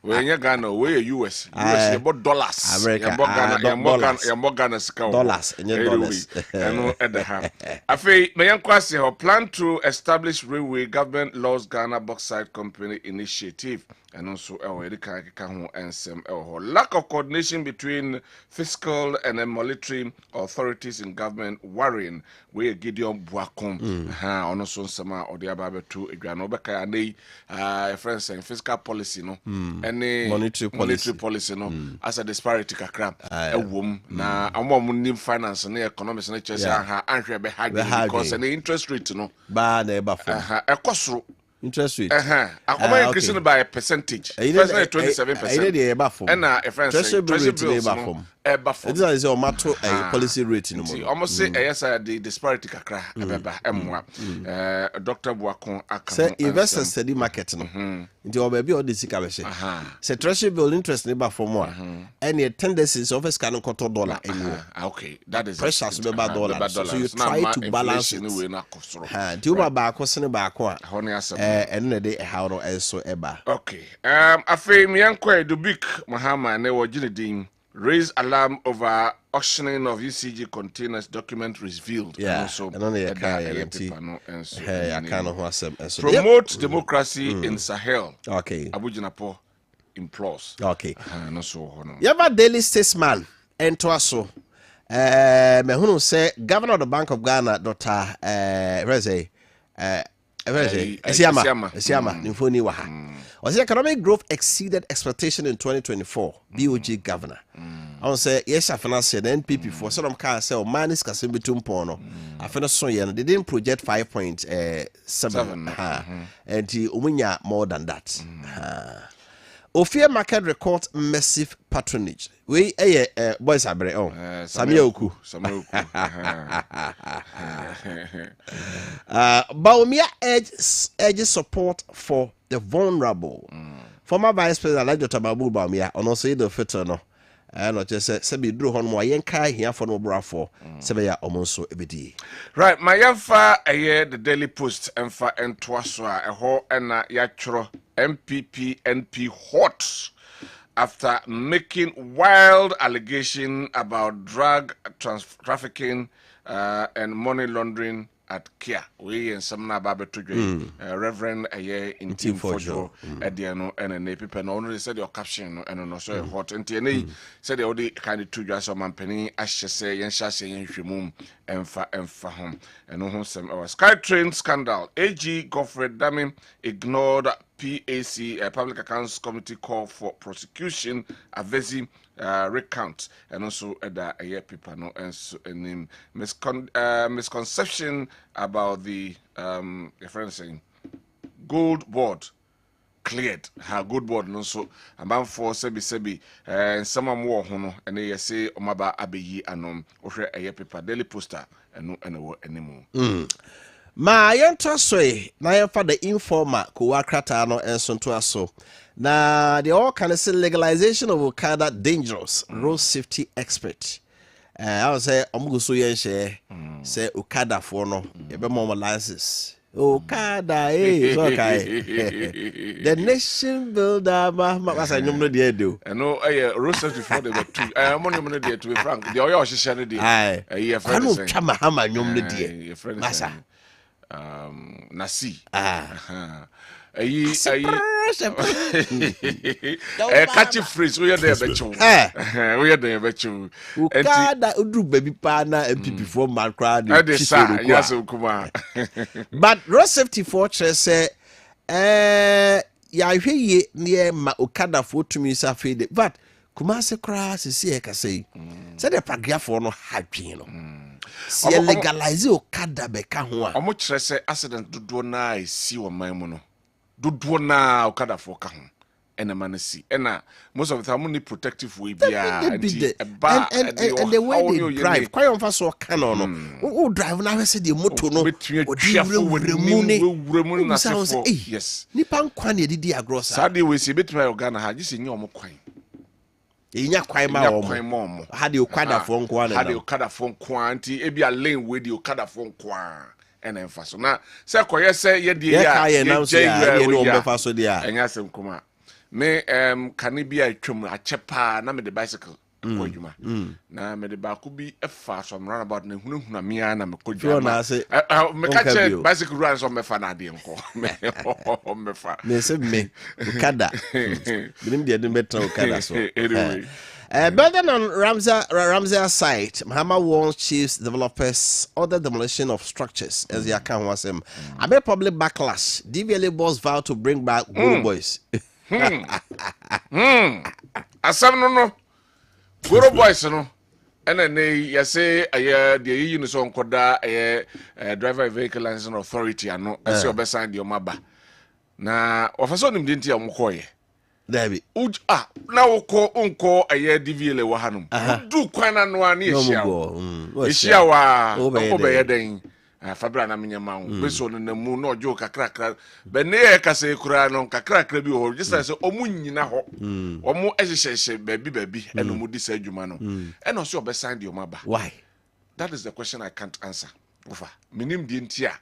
When you Ghana, where US about dollars. America. Ghana dollars. And at the hand. I feel Mayankwasi plan to establish railway government laws Ghana Bauxite Company initiative. And also lack of coordination between fiscal and monetary authorities in government worrying where Gideon Buakom also sama or the ababe to Igranobeka and friends and fiscal policy no any monetary policy no as a disparity kakra a womb na amom finance and economics and chess because an interest rate no ba na eba fo e kosoro interest rate. Increasing by a percentage. First 27%. And a friend treasury bill this is your matter policy rate no more. Almost say yes the disparity kakra ebeba emwa. Dr. Buakon aka. Say investors study market no. Nti obabi all the sika be she. Say treasury bill interest ne ba for more. Any tendencies of scan $1 anyway. Okay, that is pressures be ba dollar. So you try to balance it. Nti o ba ko se ne ba ko a and the how no also eba. Okay. Afi mi yankwa Dubik Mahama ne wajinidin raise alarm over auctioning of UCG containers document revealed. Yeah. And also promote democracy in Sahel. Okay. Abujinapo implores. Okay. Yaba Daily Statesman ento aso. Me hunu say Governor of the Bank of Ghana Dr. Esiama Nifoni Waha. Was the economic growth exceeded expectation in 2024? BOG governor. I will say yes, I finance the NPP for some car sell minus Casimbitum Pono. I finished so young. They didn't project 5.7 and the Umunya more than that. Ophir market records massive patronage. We boys are very own. Samioku. Baumia edges support for the vulnerable. Former Vice President Dr. Babu Baumia and also the Fetano. And just said, Sebi drew on more yankai here for no brafo. Sebeya almost so ebidi. Right, my yanfa a year the Daily Post and fa and twaswa a ho and yatro MPP NP hot after making wild allegation about drug trafficking and money laundering at Kia. We and some Nababe Reverend a year in Team Fojo at the ano and a people only said your caption and also hot and TNA said the only kind of 2 years of man penny Asha say and Shassi and Shimum and fa home and no some SkyTrain scandal. AG Godfrey Daming ignored PAC Public Accounts Committee call for prosecution Avesi recount and also a year people no and so name misconception about the friend saying gold board cleared her good board no so about for sebi and someone more hono and they say omaba abeyi anom ohwe a year paper Daily Poster and no anymore. Ma yento soe na yemfa the informer ko wakrata no enso to aso na the all can say legalization of Okada dangerous road safety expert I would say omuguso yen share say Okada for no e be more license Okada okay the nation builder ma say nyum no dey do no road safety for the two money no dey to be frank the oyo hye no dey I no twama hama nyum no dey masa Nasi. Catchy phrase. We are there, Becho. We are there, Becho. Okada udru baby pana MPP for man crowd. But road safety fortress say, ya hwe near ma Okada for to me sa fade. But Kumase crass is here ka say. Say the paragraph for no happy no. Si legalize Okada beka ho a. Omo kire say accident dodo na esi wo man mu no. Dodo na Okada for ka ho. Ena man si. Ena most of the time need protective way bia and the way they drive. Quite on so can no. Who drive na say the motor no. Odi na sounds yes. Nipa nkwa na didi agrosa. Sade we si betuma Uganda ha gisi nye omo kwan. Inya kwai ma omo had the Okada for nkwa na had the Okada for nkwa nti e bia lane we the Okada for nkwa ena emfaso na se koye se ye die ya ye no be fa so dia enya sem kuma me kanibia twom achepa na me the bicycle ko djuma na me the bakubi efa so run about na hunahuna me na me ko djuma me ka che bicycle run so me fa na de nko me fa me se me kada binim de dem betra kada so anyway building on Ramsey site, Mahama warns chiefs, developers, other demolition of structures as the account was him. I made public backlash. DVLA boss vowed to bring back Guru boys. Asam no Guru boys no. And then you say the unison koda driver vehicle license authority ano as your best sign your maba. Na ofaso nim dinti ya mkoye. David. Na unko DVLA wa hanum. Du kwana no ani ehia. Ehia wa obeye den. Fabra na menyama wo. Beso no na mu no ojo kakrakra. Be ne ka se kura no kakrakra bi ho. Just say omu nyina ho. Omu ehyehyehye baby eno mu di sa adwuma no. Eno so obesan de omaba. Why? That is the question I can't answer. Wofa. Minim di ntia.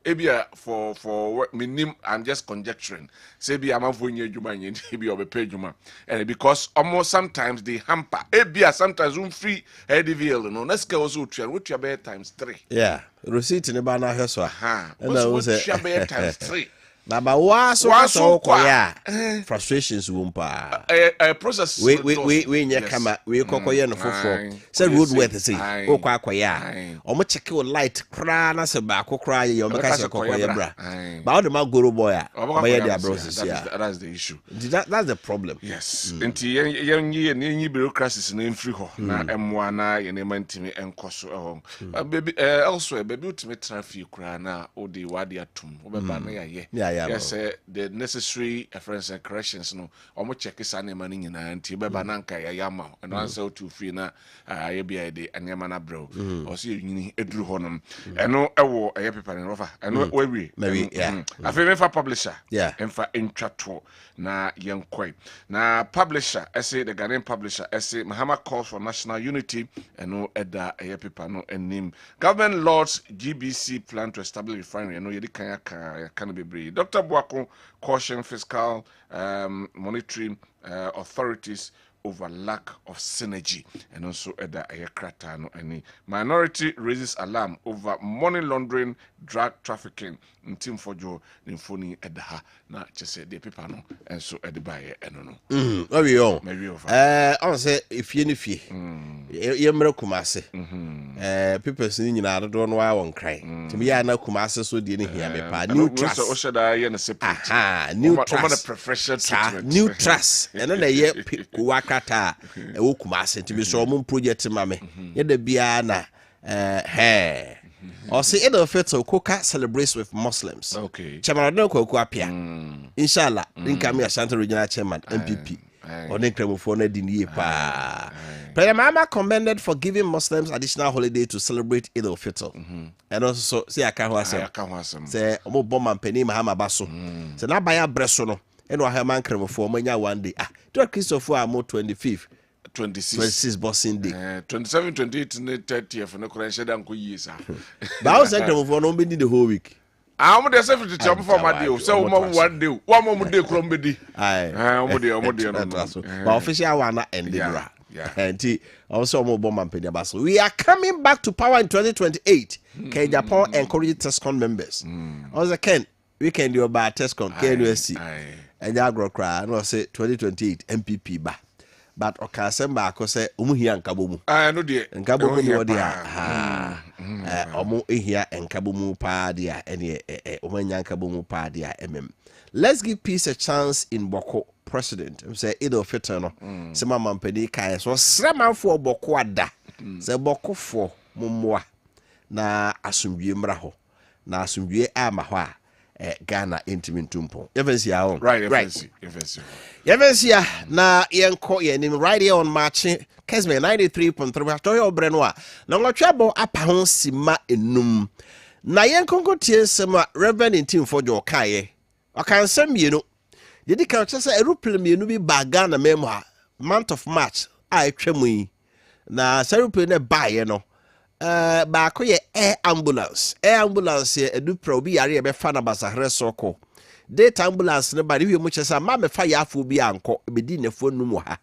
Ebia for minim, I'm just conjecturing. Say be amafo nye djuma nye ebia obepe djuma. And because almost sometimes they hamper. Ebia sometimes free DVL no. Let's go also try what you be times 3. Yeah. Receipt ne ba na hweso. And what you be times 3. Na ba wa so koya frustrations wumpa process we nya kama we kokoye no fofo say road worth say o kwa koya o mo check o light kra na se ba kokra ye o meka se kokoye bra ba o de ma goro boy a ba ye dia process yeah that's the issue that's the problem yes enti ye bureaucracies na free ho na emwa na ye ne mantimi enkoso baby elsewhere baby ultimate traffic kra na o de wade atum o be ba na ye yes, the necessary reference and corrections no. Omo check is an money in anti beba nanka ya yama and answer to free na ye de anyama na bro. Or see you edru honum. Eno ewo eye paper in rofa. Eno we maybe yeah. I feel for publisher. Yeah. And for intrato na young koi. Na publisher, I say the Ghanaian publisher, I say Mahama calls for national unity and no eda eye paper no and name. Government Lords GBC plan to establish refinery. No yedi kanya can be brave. Dr. Buako caution fiscal monitoring authorities over lack of synergy and also a krata no any minority raises alarm over money laundering, drug trafficking team for jo infoni edaha na chese de paper no and so edibaye eno no we on maybe over on say if ye nifie ye mra kumase people sin nyina do no wa won krai timi ya na kumase so de ne hia me pa new trust o sheda ye na separate new trust preferential treatment new trust eno na ye kuwa krata e wo kumase timi so mo project mame ye da bia na or say it of it Koka celebrates with Muslims. Okay. Chairman Wofa Appiah. Inshallah, income Ashanti Regional Chairman MPP. Or Nekremo for Nedini pa. President Mahama commended for giving Muslims additional holiday to celebrate Eid al-Fitr. And also say Akahwasem. Say Omo Bomb and Penny Mahama Basso. Say na baya bresono. And wa Herman Kremo for manya one day. To Christopher Amo 25th. 26 bossing day 27 28 30 for no correction dan ko yisa ba o say dem for no be the whole week am dey say fit chop for my day so mo one day one mo day krom be di omo dey no but official one na end bra and also mo bomb and pedi abaso we are coming back to power in 2028 can Japan encourage TESCON members also Ken weekend you ba TESCON KNUSC and agro cry no say 2028 MPP ba but okasemba akose omuhia nkabomu no de nkabomu no de omu ehia nkabomu pa de ene omanya nkabomu pa de let's give peace a chance in Boko president say Eid al-Fitr no se mama mpani kai so sremanfo Boko ada se Boko fo mommoa na asumdwe mra ho na asumdwe ama ho a Ghana intimintumpo Evensia on right Evensia na yenko yenim right here on Maakye Kessben 93.3FM toyo brenwa na ngotwabo apa ho sima enum na yenkonko tie sema Reverend intimfo jo kaye okansem mienu yedi kan chese aeroplane mienu bi ba Ghana memo month of March a etwemu yi na aeroplane ne bae no baako ye air ambulance ye edu pro bi yare be fa na basahre soko data ambulance no ba rewe mu chesa ma me fa yafo bi anko be di ne fo num ha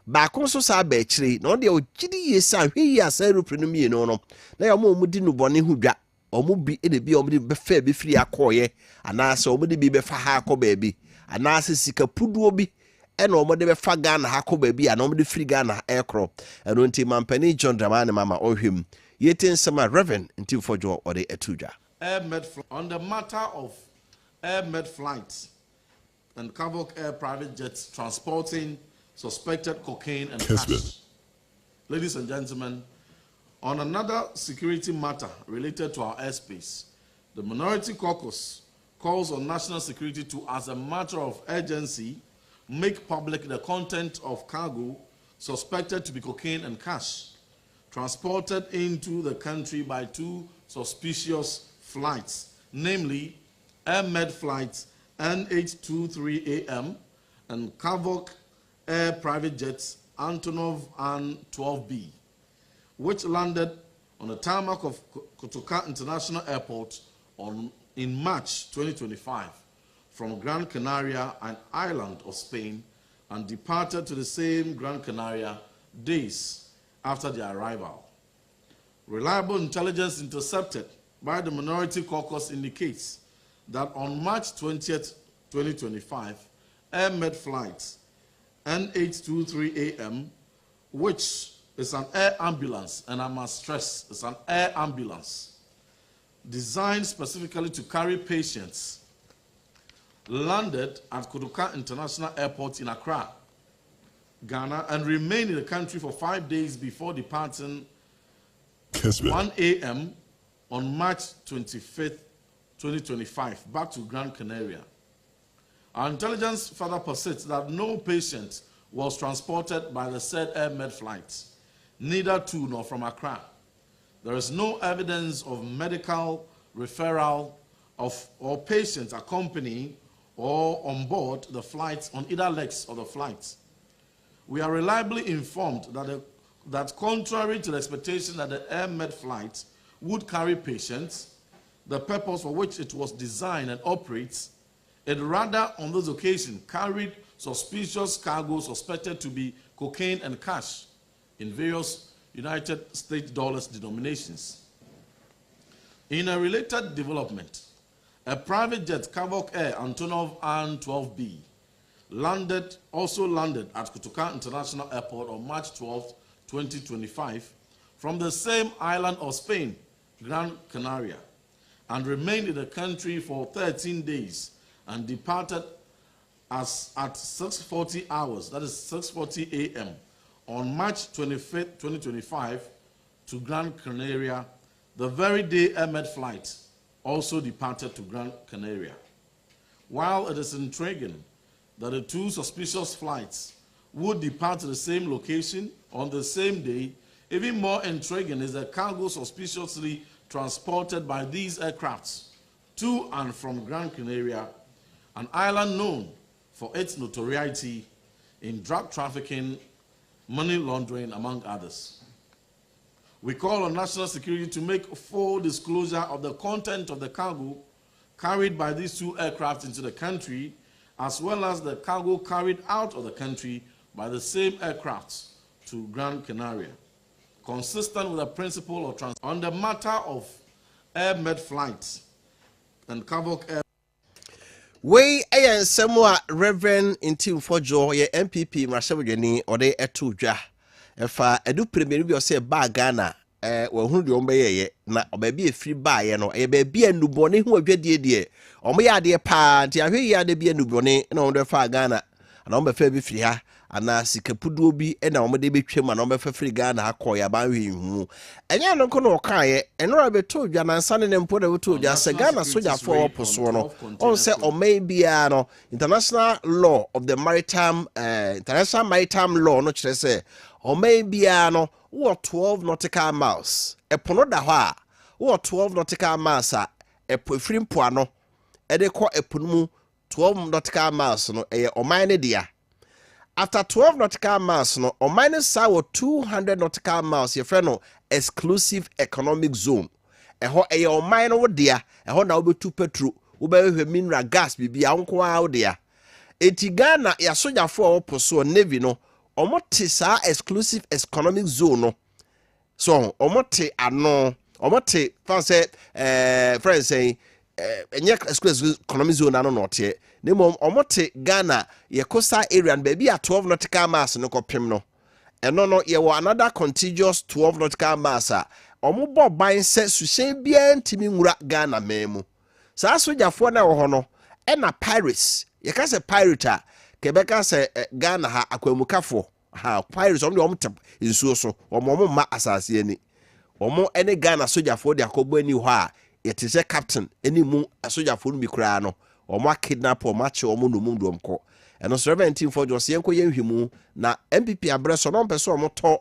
ba ko so sa ba chire na de o gidi yesa hwe ya sa rupre no mie no na ya mo di no bone hu dwa omo bi e de bi omo de be fa be firi akoye anase omo de bi be fa ha akọ ba bi anase sika puduo bi e na omo de be fa Ghana ha akọ ba bi ana omo de firi Ghana ekro eno nti mampani John Dramani mama ohwem yetin sama Reverend nti fojo ode etuja on the matter of air med flights and Kavok Air private jets transporting suspected cocaine and cash. Ladies and gentlemen, on another security matter related to our airspace, the Minority Caucus calls on national security to, as a matter of urgency, make public the content of cargo suspected to be cocaine and cash transported into the country by two suspicious flights, namely Air Med flights N823AM and Kavok Air private jets Antonov An-12B, which landed on the tarmac of Kotoka International Airport in March 2025 from Gran Canaria, an island of Spain, and departed to the same Gran Canaria days after their arrival. Reliable intelligence intercepted by the Minority Caucus indicates that on March 20th, 2025, Air Med flights N823AM, which is an air ambulance, and I must stress, it's an air ambulance designed specifically to carry patients, landed at Kotoka International Airport in Accra, Ghana, and remained in the country for 5 days before departing Kessben. 1 a.m. on March 25th, 2025, back to Gran Canaria. Our intelligence further persists that no patient was transported by the said Air Med flights, neither to nor from Accra. There is no evidence of medical referral of or patients accompanying or on board the flights on either legs of the flights. We are reliably informed that contrary to the expectation that the Air Med flight would carry patients, the purpose for which it was designed and operates, it rather on this occasion carried suspicious cargo suspected to be cocaine and cash in various United States dollars denominations. In a related development, a private jet, Kavok Air Antonov An-12B, also landed at Kotoka International Airport on March 12, 2025, from the same island of Spain, Gran Canaria, and remained in the country for 13 days and departed at 6:40 hours, that is 6:40 a.m., on March 25th, 2025, to Gran Canaria. The very day Air Med flight also departed to Gran Canaria. While it is intriguing that the two suspicious flights would depart to the same location on the same day, even more intriguing is the cargo suspiciously transported by these aircrafts to and from Gran Canaria, an island known for its notoriety in drug trafficking, money laundering, among others. We call on national security to make full disclosure of the content of the cargo carried by these two aircraft into the country, as well as the cargo carried out of the country by the same aircrafts to Gran Canaria, consistent with the principle of transit. On the matter of Air Med flights and Kavok Air. We ayan semwa Reverend Intim Fojo ye MPP Mrashabujeni ode etudwa efa edu premier bi o se ba Ghana wo hunu de ombeye na obabi efiri ba ye no e ba bia nubone hu adwadie de omo ya de pa nti ahwe ya de bia nubone na ondo fa Ghana na omba fa bi firi ha ana sikapuduo bi na omo de betwam na omba fa firi Ghana akoya ba hwe hu enya no ko no kae enora beto dwa na nsane ne mpo de beto dwa se Ghana soja for poso no on se omai bia no international law of the maritime international maritime law no kire se omai bia no wo 12 nautical miles epono da ho a wo 12 nautical miles a efiri mpo ano e de ko epono mu 12 nautical miles no eye oman ne dia. After 12 nautical miles no oman ne sa wo 200 nautical miles ye frɛ no exclusive economic zone. Eho eye oman no wo dia eho na wo betu petro wobɛhwɛ mineral gas bibia wonko a wodea enti Ghana ya sojafo oposo navy no omote sa exclusive economic zone no so omote ano omote fanse friends say enye exclusive economic zone ano no te nemo omote Ghana ye coastal area baby a 12 nautical miles no kopem no eno no ye wo another contiguous 12 nautical miles a omobo ban se suhyen bia ntimi nwura Ghana memu sa sojafo na wo ho no ena pirates ye ka se pirate a kebeka se Ghana ha akwamukafo ha pirates omde omte nsuo so omo ma asase ani omo ene Ghana sojafo de akobo ani ho a yete se captain eni mu sojafo no bi kura no omo kidnap omo ache omo no mum domko eno 17 for just yenko yenhwemu na MPP abreso no mpese omo to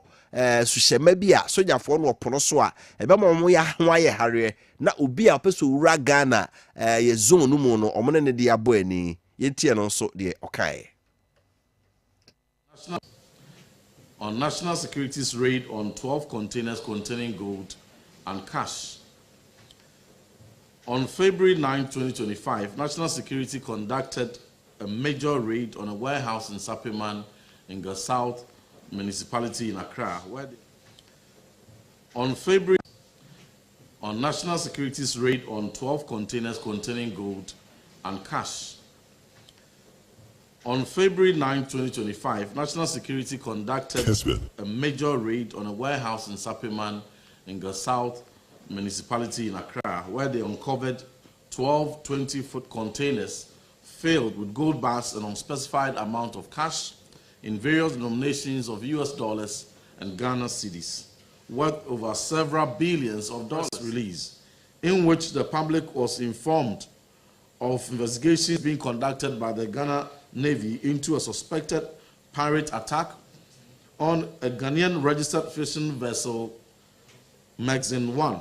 suhyema bi a sojafo no opono so a ebe mo mo ya ho aye hare na obi a peso wura Ghana ye zone no mu no omo ne de abo ani yentie no so de okay. On National Security's raid on 12 containers containing gold and cash. On February 9, 2025, National Security conducted a major raid on a warehouse in Sappeman in the South Municipality in Accra. On National Security's raid on 12 containers containing gold and cash. On February 9, 2025, National Security conducted Kessben. a major raid on a warehouse in Sappeman in the South Municipality in Accra, where they uncovered 12 20-foot containers filled with gold bars and unspecified amount of cash in various denominations of US dollars and Ghana cedis, worth over several billions of dollars released, in which the public was informed of investigations being conducted by the Ghana Navy into a suspected pirate attack on a Ghanaian registered fishing vessel, Magazine 1,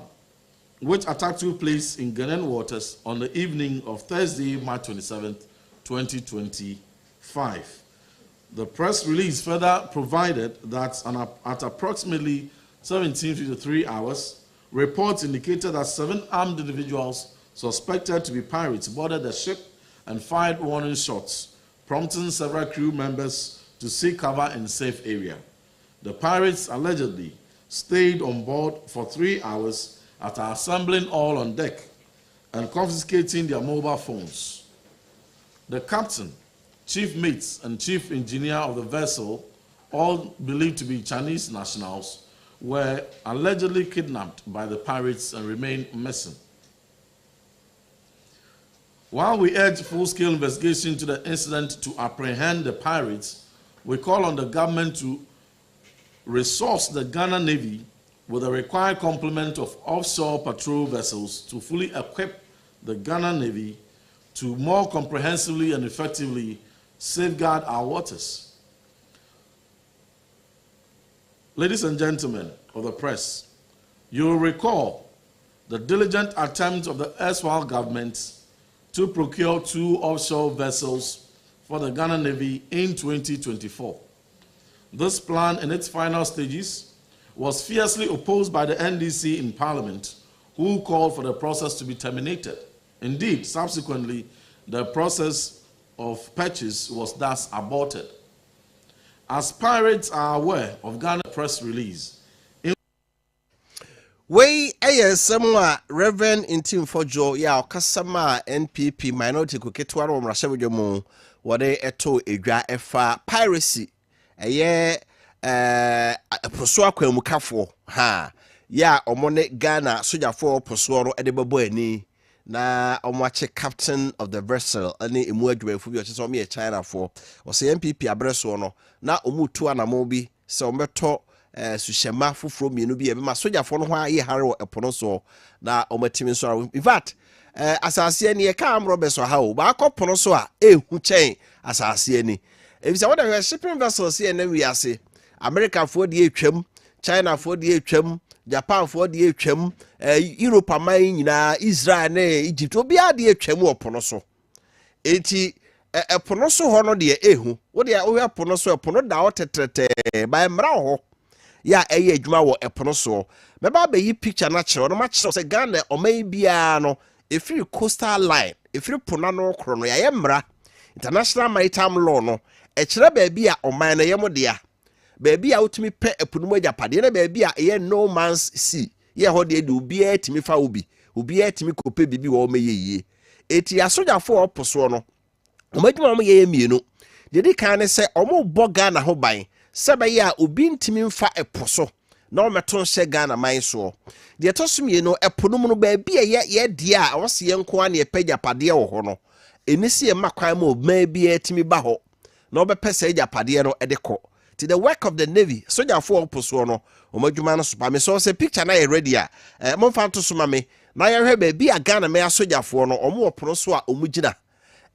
which attack took place in Ghanaian waters on the evening of Thursday, March 27, 2025. The press release further provided that at approximately 17:53 hours, reports indicated that 7 armed individuals suspected to be pirates boarded the ship and fired warning shots, prompting several crew members to seek cover in a safe area. The pirates allegedly stayed on board for 3 hours after assembling all on deck and confiscating their mobile phones. The captain, chief mates, and chief engineer of the vessel, all believed to be Chinese nationals, were allegedly kidnapped by the pirates and remain missing. While we urge full-scale investigation into the incident to apprehend the pirates, we call on the government to resource the Ghana Navy with the required complement of offshore patrol vessels to fully equip the Ghana Navy to more comprehensively and effectively safeguard our waters. Ladies and gentlemen of the press, you will recall the diligent attempt of the erstwhile government to procure 2 offshore vessels for the Ghana Navy in 2024. This plan, in its final stages, was fiercely opposed by the NDC in Parliament, who called for the process to be terminated. Indeed, subsequently, the process of purchase was thus aborted. As pirates are aware of Ghana press release, we somewhere Reverend Intim Fojo ya okasama NPP minority kuketwa no mrashawo mu wode eto edwa efa piracy poso akwamukafo ha ya omone Ghana sojafo poso ro edebebo ani na omache captain of the vessel ani emu adwumafo bi oche so me China for o se NPP abreso no na omutu anamo bi se ombeto sushema fufuro mienu bi ebema sojafo no ho aye hare wo epono so na omatimi so in fact asase ani e ka amro so ha o ba akopono so a ehu chen asase ani ebisa what the shipping vessels here na wi ase America for the etwam, China for the etwam, Japan for the etwam, Europe amman nyina, Israel na Egypt obi ade etwam opono so enti epono so ho no de ehu wo de wo epono so epono da o tetrete ba mra ho ya eye adwuma wo epono so me ba be yi picture na kire no ma kire se Ghana o man bia no efiri coastal line efiri pona no kro no ya mra international maritime law no e kire baabi a oman na yemo dia baabi a utimi pe epunu mo japade na baabi a ye no man's sea ye ho de obi a timi fa obi a timi kope bibi wo meyeye eti asojafo oposo no omadwuma mo ye mienu de di kan ne se omo boga na ho ban sebe ya obi ntimi mfa eposo na o meto nse Ghana man so de tosumie no epono mu no baabi ye dia a wose ye nko an ye pagapade wo ho no enisi e makwan ma ma bi etimi ba ho na obepese agapade no edeko to the work of the navy soja for oposo no omadwuma no so pa me so se picture na ye ready a mo fa to so ma me na ye hwe baabi a Ghana me soja for no omo opono so a omugina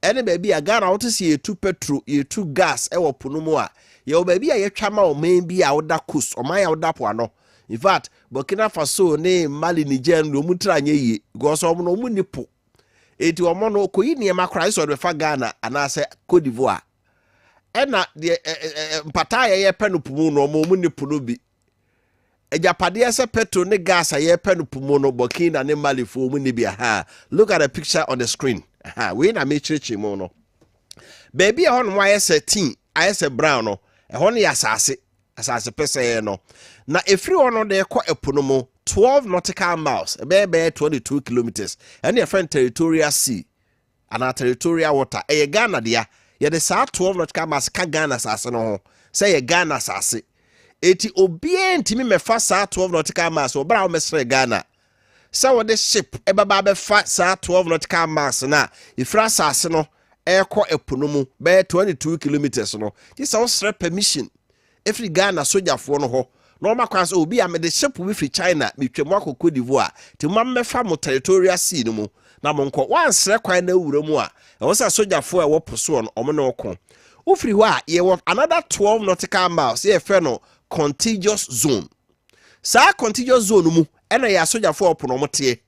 ene baabi a Ghana wote se ye tu petrol ye tu gas e wo pono mu a ye baabi a ye twama o man bi a woda coast o man ya woda po ano in fact Burkina Faso ne Mali Niger no mu tranye yi go so no mu nipo eti omo no koyi ne makra so de fa Ghana anase Cote d'Ivoire ena de mpata ye pe no pumu no mu nipo no bi ejapade se petrol ne gas ye pe no pumu no Burkina ne Mali fo mu ni bi ha look at the picture on the screen we na me chirichi mu no baby a hono ayese tin ayese brown no hono ya asase pese no na efiri hono de ekọ epono mu 12 nautical miles be 22 kilometers and your friend territorial sea and territorial water e Ghana dia ye de sa 12 nautical miles ka Ghana asase no ho say ye Ghana asase eti obie ntimi mefa sa 12 nautical miles obra o mesre Ghana so the ship e baba be fa sa 12 nautical miles na ifra asase no ekọ epono mu be 22 kilometers no this is permission every Ghana sojafo no ho no makwa so obi a me the ship we free China metwemu akọ Cote d'Ivoire ti mammefa mo territorial sea no mu na mo nkọ wan sre kwan na wura mu a e wo sa sojafo e wo poso no omo no ko ufiri ho a ye another 12 nautical miles ye fe no contiguous zone sa contiguous zone mu ena ya sojafo opono mo tie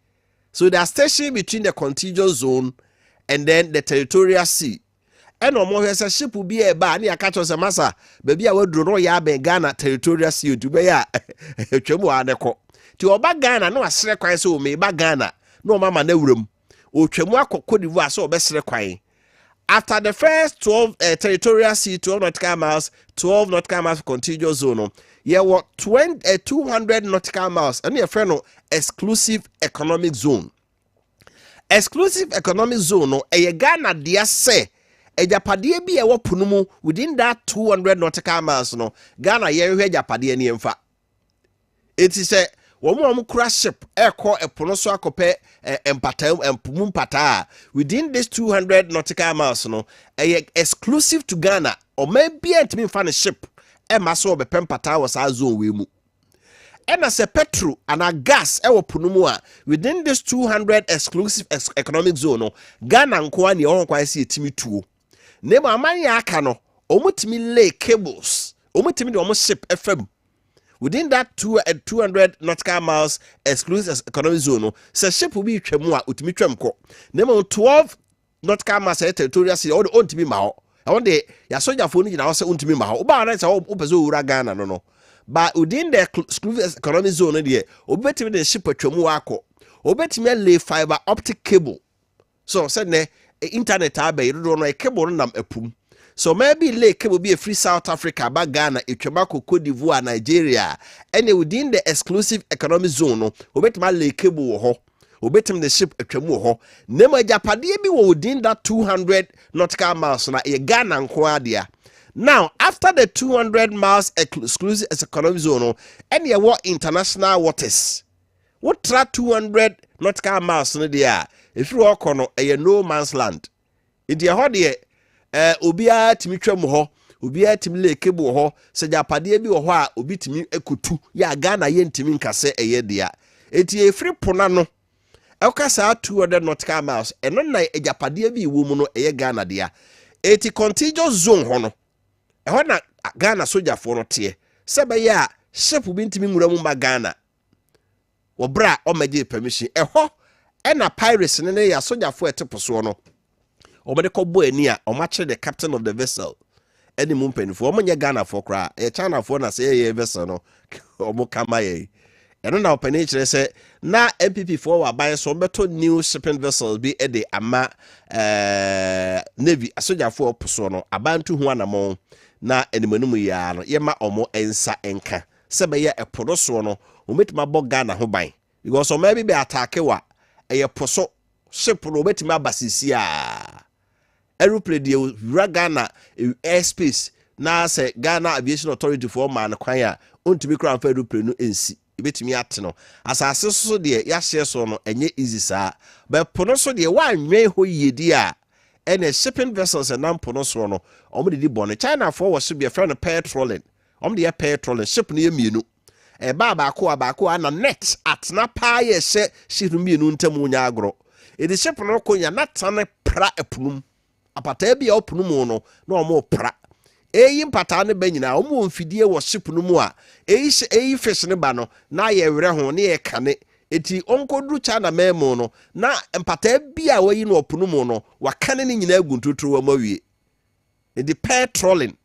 so they are stationed between the contiguous zone and then the territorial sea and no more a ship will be a bar near catch us a massa baby I would draw ya ben Ghana territorial sea to be a chemo adeko to oba Ghana no asre kwan so me ba Ghana no mama na wuram o twemu akọ d'Ivoire so obesre kwan after the first 12 territorial sea 12 nautical miles 12 nautical miles contiguous zone ye what 200 nautical miles and your friend no exclusive economic zone no e Ghana dia say ejapade bi e wo pono mu within that 200 nautical miles no Ghana ye hwe ejapade ne emfa eti se wo mo kura ship ekọ epono so akope empatam empumu mpata within this 200 nautical miles no exclusive to Ghana o ma bi entimi fa ne ship e ma so be pempata wo sa zone we mu ena se petrol and gas e wo pono mu a within this 200 exclusive economic zone no Ghana nko ani o kwa se etimi tuo nemo amanya aka no omutimi lay cables omutimi de omo ship FM within that 200 nautical miles exclusive economic zone no se ship will be twemu a utimi twem ko nemo 12 nautical miles territorial sea o ontimi ma ho e won de ya soja fo ni na wo se ontimi ma ho oba na se o pezo ura Ghana no but within the exclusive economic zone there obetimi de ship twemu akọ obetimi lay fiber optic cable so said ne internet abe do no e cable nam apum so maybe lay cable be a free South Africa ba Ghana etwebako Cote d'Ivoire Nigeria and within the exclusive economic zone no obetima lay cable wo ho obetim the ship etwemu ho nemo japade bi wo within that 200 nautical miles na e Ghana nko adea now after the 200 miles exclusive economic zone no and ye what international waters what tra 200 nautical miles no there if you walk on a no man's land in the hodie obia timi twam ho obia timi le cable ho se japade bi wo ho a obi timi ekutu ya Ghana ye ntimi nkase eye dia eti efri pona no ekasa 200 nautical miles eno na japade bi wo mu no eye Ghana dia eti contiguous zone ho no ho na Ghana soja fo no tie se be ya ship bi ntimi nwura mu ma Ghana wo bra o maje permission ho ena pirates ne ya soja fo eteposo no obede kobo ani a o match the captain of the vessel eni mu mpanifo o monye Ghana fo kra e China fo na say ye vessel no o mo kama ye ɛno na ɔpani kyerɛ sɛ na MPP for wɔ aban so ɔbɛtɔ new shipping vessels bi de ama Navy asogyafoɔ poso no aban to ho anamɔ na animanum yia no yɛma ɔmo ensa enka sɛ bɛyɛ ɛpo no so no ɔmetuma bɔ Ghana ho ban because ɔmo bi be attack wa ɛyɛ poso ship no ɔmetuma abasisi a aeroplane de wura Ghana airspace na sɛ Ghana Aviation Authority for man kwan a ontumi kra amfa aeroplane no ensi ebetumi ate no asase so de yahye so no enye easy saa but pono so de wanwen ho yedi a ene shipping vessels and pono so no omo de di bone China for was be friend petroling omo de petroling ship no yemienu e ba ko ana net at na pa ye hye ship mienu ntamu nya agro e de ship no konya na tane pra epunum apata bia opunum no na omo pra eyi mpata ne ba nyina omo mfidie wo ship no mu a eyi fish ne ba no na ye were ho ne ye kane eti onkodru China memo no na mpata bia wayi no opono mu no wakane ne nyina aguntuturu wa mawie edi petroling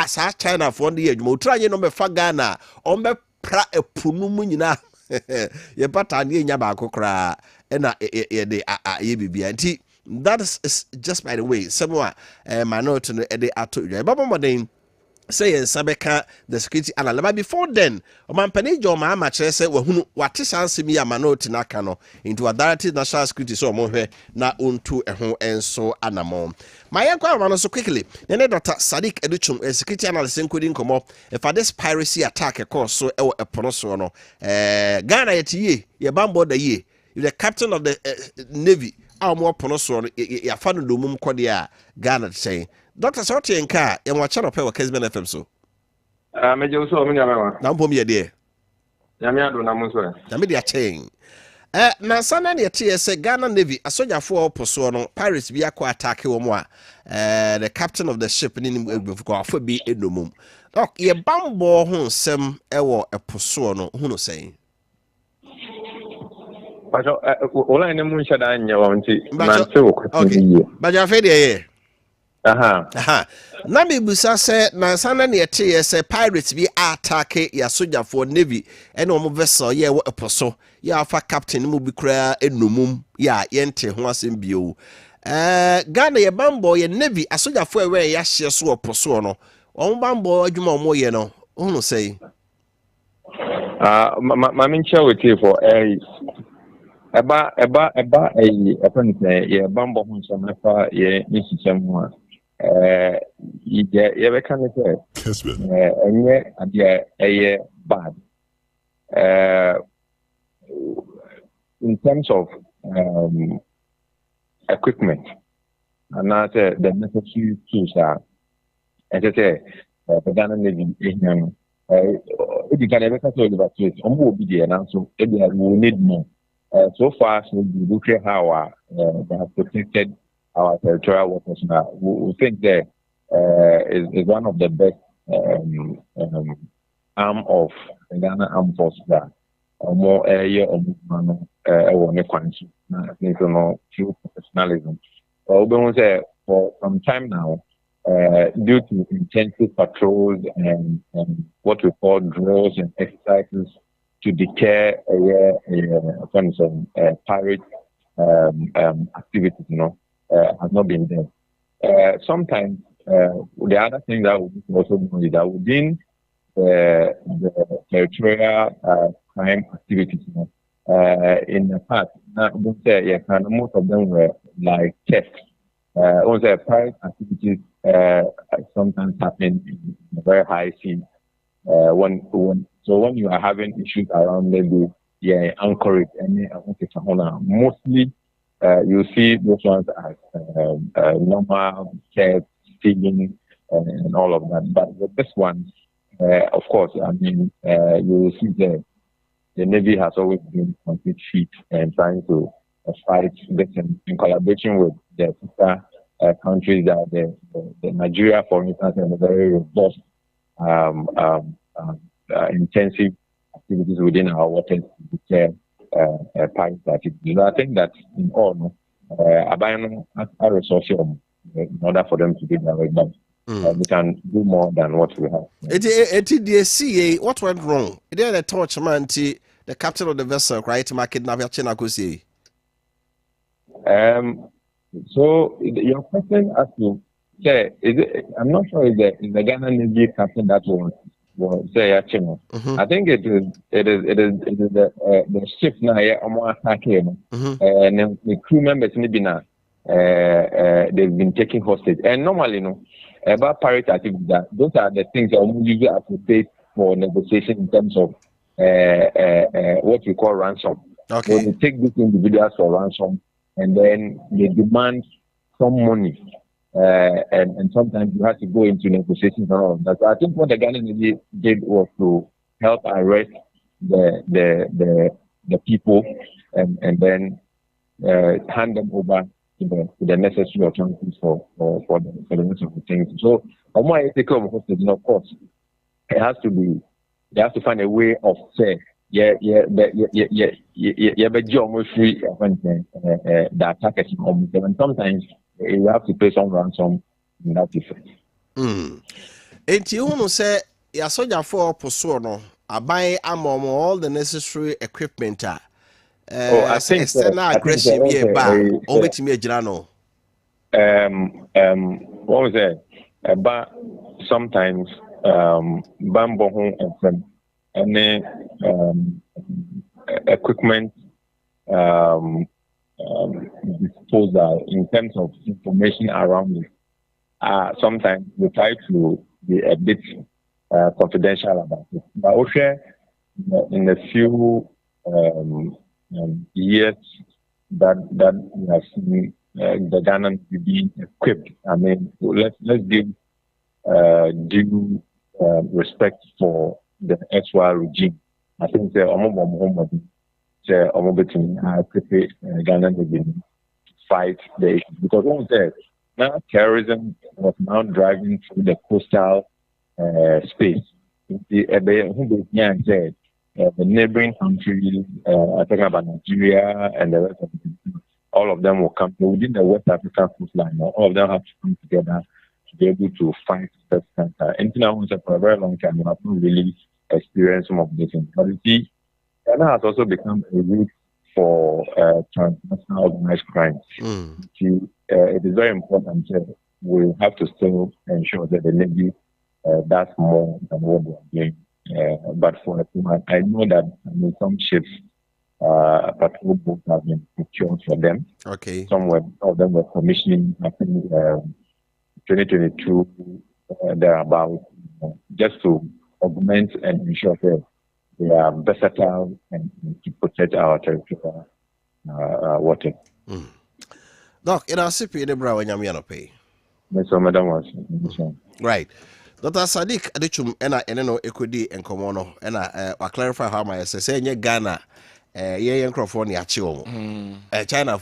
sa China for the edwuma otranye no me fa Ghana on be pra epono mu nyina ye pata ne nya ba akokra na ye de ye bibia nti that is just by the way somewhere minority no de ato dwa baba modern say in Sabeka the security analyst but before then omampani jo ma kire say wahunu wate sansem ya minority na ka no into authority national security so omonhwe na ontu eho enso anamo my yankwa no so quickly ne Dr. Sadiq Educhum security analyst including komo if this piracy attack course so e epono so no Ghana yetie ye bambo da ye the captain of the navy more ponoso ya fa no domum kode a Ghana say Dr. Sotienka ya mwa channel pe wa Kessben FM so meje so me nyama na mpom ye de nyame ado na mo so na me dia chen na sana ne tie se Ghana Navy asojafo oposo no pirates bi akọ attack wo mo a the captain of the ship ni egbefuko afọ bi enomum ok ye bambo ho nsem ewo eposo no hu no say Bajo ola ene mu nshada anya wa nti mante wo okay bajo afi de ye aha na me busa se na sana ne tie se pirates bi attack ya sojafo Navy ene omo vessel ye wo eposo ya afa captain mu bi kra enomum ya yente ho asem bio Ghana ye bambo ye Navy asojafo ewe ya hye so oposo no omo bambo adwuma omo ye no hu no say ma mincha wetie for eba ye bambo hu so mefa ye nisichem ho ye be kan say Kessben enye ade eye bad in terms of equipment and not the necessary tools are as I say the Ghana Navy if you can ever say about it will be there now so we need more so far so we look at how they have protected our territorial waters now we think that is one of the best arm of the Ghana Armed Forces that more area or movement I think true professionalism. For some time now, due to intensive patrols and what we call drills and exercises to deter pirate activities, has not been there. Sometimes the other thing that we also know is that within the territorial crime activities, in the past, most of them were like theft. Also, private activities sometimes happen in a very high sea. When you are having issues around maybe anchorage, mostly you see those ones as normal theft, stealing, and all of that. But with this one, of course, I mean, you will see the Navy has always been on its feet and trying to fight this in collaboration with the sister countries that the Nigeria, for instance, has a very robust, intensive activities within our waters to deter pirate activities. I think that in all, Abayano has a resource in order for them to do their work. we can do more than what we have. What went wrong? Then the torch man, the captain of the vessel, right? Market Naviachina. So your question as to say, I'm not sure if the Ghana Navy captain that was say actually. I think it is the ship now attacking and the crew members maybe now they've been taken hostage, and normally about pirate activity, that those are the things that we usually advocate for negotiation in terms of what we call ransom. Okay. So they take these individuals for ransom, and then they demand some money, and sometimes you have to go into negotiations and all of that. So I think what the Ghana Navy did was to help arrest the people and then hand them over to the necessary authorities for the rest of the things. So, of course, it has to be. They have to find a way of saying, but almost free the attackers. And sometimes you have to pay some ransom in that effect. And you want to say, soldier for Posono, I buy all the necessary equipment. I think aggressive over me Girano. What was that? But sometimes Bambo home and equipment disposal in terms of information around it. Sometimes we try to be a bit confidential about it. But also in a few years that we have seen the Ghana being equipped. I mean, let's give due respect for the SY regime. I think the Ghana to fight the issue, because what was there now, terrorism was now driving through the coastal space. The neighboring countries, talking about Nigeria and the rest of the, all of them will come within the West African coastline. All of them have to come together to be able to fight this cancer. And I was for a very long time, we have not really experienced some of this. But you see, Ghana has also become a route for transnational organized crime. It is very important that we have to still ensure that the Navy does more than what they are doing. But for I know that some ships, patrol boats have been procured for them. Okay. Some of them were commissioning, I think, 2022, thereabouts, just to augment and ensure that they are versatile and to protect our territorial water. Doc, it has to be the brow when you're pay. Right. Dr. Sadiq Adichum ena ekodi enkomo no ena wa clarify how my say nye Ghana ye microphone ya chi wo China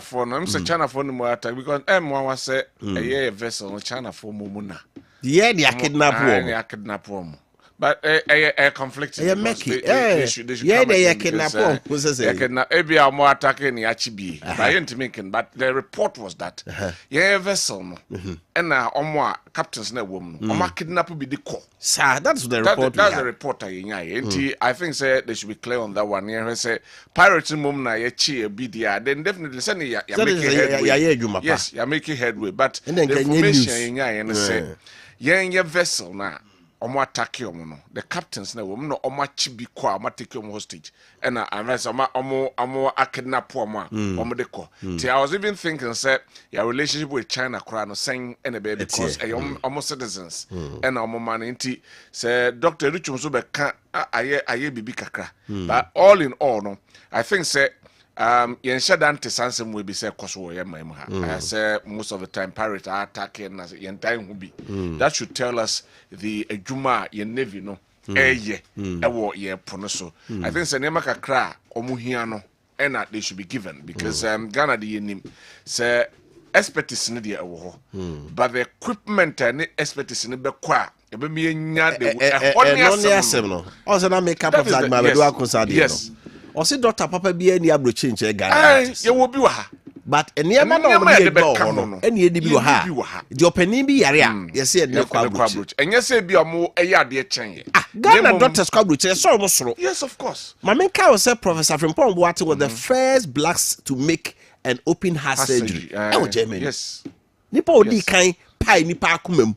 for no I'm say China for no more attack because M1 was say a vessel China for mu na ye they kidnap wo but a conflict they should kidnap wo kidnap ebia more attacking ya chi bi by intimaking, but the report was that ye vessel no na omo captains na wom no omo kidnap bi the call. Sir, that's the report. That's the report I think say they should be clear on that one. Yeah, say pirates mum na ye chi e bi dia, then definitely say ya make headway. Yes, ya make headway, but the information yen say ye vessel na omo attack you no, the captains na wom no omo chi bi kwa omo take you hostage and unless omo kidnap omo de ko. I was even thinking say your relationship with China kra no saying any baby because omo citizens and omo man nti say Dr. Richum so be kan aye bibi kakra. But all in all no, I think say yen shadan te sansem we be say koso ye mam ha. I say most of the time pirates are attacking as yen time who be. That should tell us the ejuma yen navy no eye ewo ye pono so. I think say nema kakra omuhia no and they should be given because Ghana the nim say expertise in the ewo but the equipment and expertise in be kwa ebe me nya the no also na make up of that do akonsade no o se doctor papa bia ni abro change Ghana ye wo bi wa ha but enema na omo dey be ka no ene di bi wo ha di opani bi yare a yes e ne kwa abrochi enye se bi omo eye ade chen ye Ghana doctors kwa abrochi so omo soro yes of course Mama Ka was Professor Frimpong Boateng was the first blacks to make an open heart surgery Germany yes nipa odi kan pai nipa akomam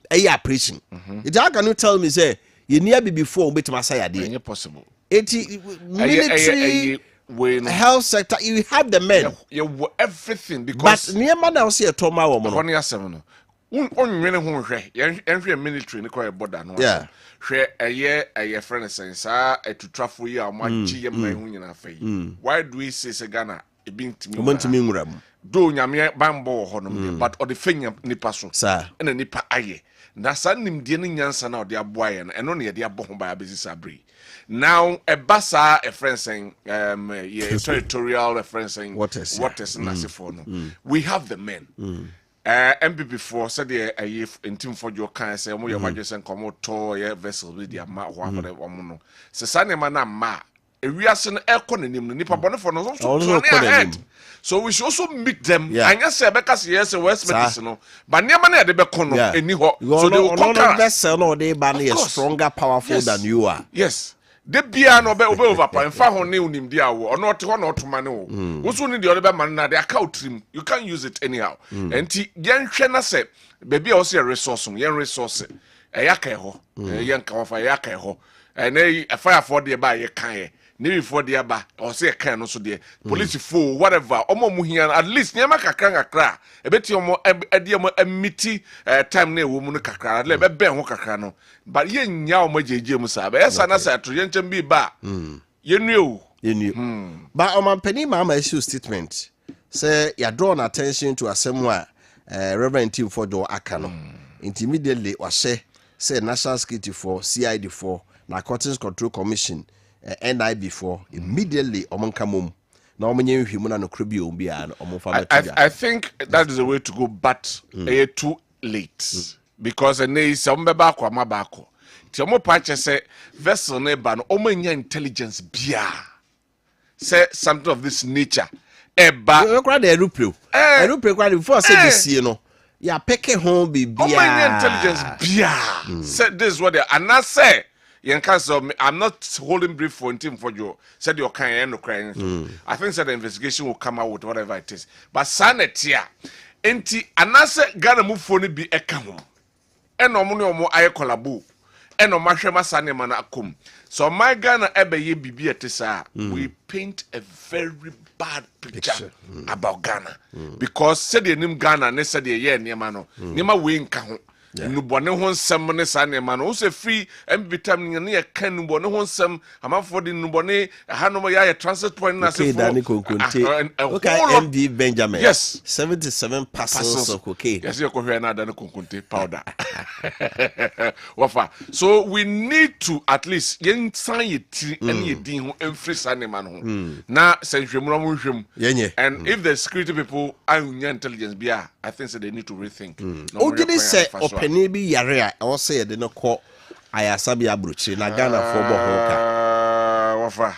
eye operation it how can you tell me say you near be before betima say ade enye possible military health sector you have the men you everything because but niema na say toma wo mo no asem no onwene ho hwe enhwe military ne kwa border no hwe eye friend sense etutrafo yi a mo agye ye man hu nyina fa yi why do we say Ghana e bintimi nwuram do nyame bambo ho no but o de fenya nipa so na nipa aye na san nimdie ne nyansa na o de aboa ye no eno ne ye de abo ho ba abezi sabre now a basa a friend saying territorial referencing what is for no we have the men MPP4 said a team for your kind say mo your majesty come to your vessel with their ma ho for the no se sanema na ma ewiase no ekononim no nipa bone for no so ahead so we should also meet them anya say be kase yes west medicine no but niam na de be kono eni ho so they will conquer vessel no they ban is stronger powerful than you are yes de bia no be overpower en fa ho ne unim dia wo ono te ho no otoma ne wo wo so ni de ode be man na de aka utrim you can't use it anyhow enti yen hwe na se be bia wo se resource yen resource yaka ho yen ka wo fa yaka ho na fire for de ba ye kan Navy for the aba or say can also there police for whatever omo muhian at least nyama kakra ebeti omo ediamo emiti time na ewo mu no kakra le be ben ho kakra no but ye nya omo jeje mu sa be esa na sa to ye nchem bi ba yenu but omampani mama issue statement say ya draw attention to asem Reverend Team for do aka no immediately wa say National Security for CID for Narcotics Control Commission NIB4 immediately omonkamum na omonye nhwemu na no krobi ombia no omonfa I think that is the way to go but too late because ne is ombeba akwa mabako ti omo pache say vessel ne ba no omanya intelligence bia say something of this nature eba we kwa the aeroplane kwa before say this year no ya peke ho bibia omanya intelligence bia say this is what they and I say I'm not holding brief for team for you. Said you're kind of crying. I think that the investigation will come out with whatever it is. But Sanetia, enti anase Ghana move for be a camo. And no money or more I collabo. And no mashema sane mana akum. So my Ghana ebe ye bibi etisa. We paint a very bad picture about Ghana because said the name Ghana ne said the year niamano. Nima we nkaho. Nubone ho nsem ne sa ne ma no se free mbitam ne ye kan nubone ho nsem amafo de nubone hanom ya transit point na se okay MD Benjamin yes 77 parcels of cocaine yes you could na dan konkonte powder wafa so we need to at least yen san ye tiri ene ye din ho emfri sa ne ma no na se hwemro mo hwem and if the security people are intelligence bia I think so they need to rethink say openi bi yare a o say de no ko ayasabi abrochi na Ghana for bo ho ka wafa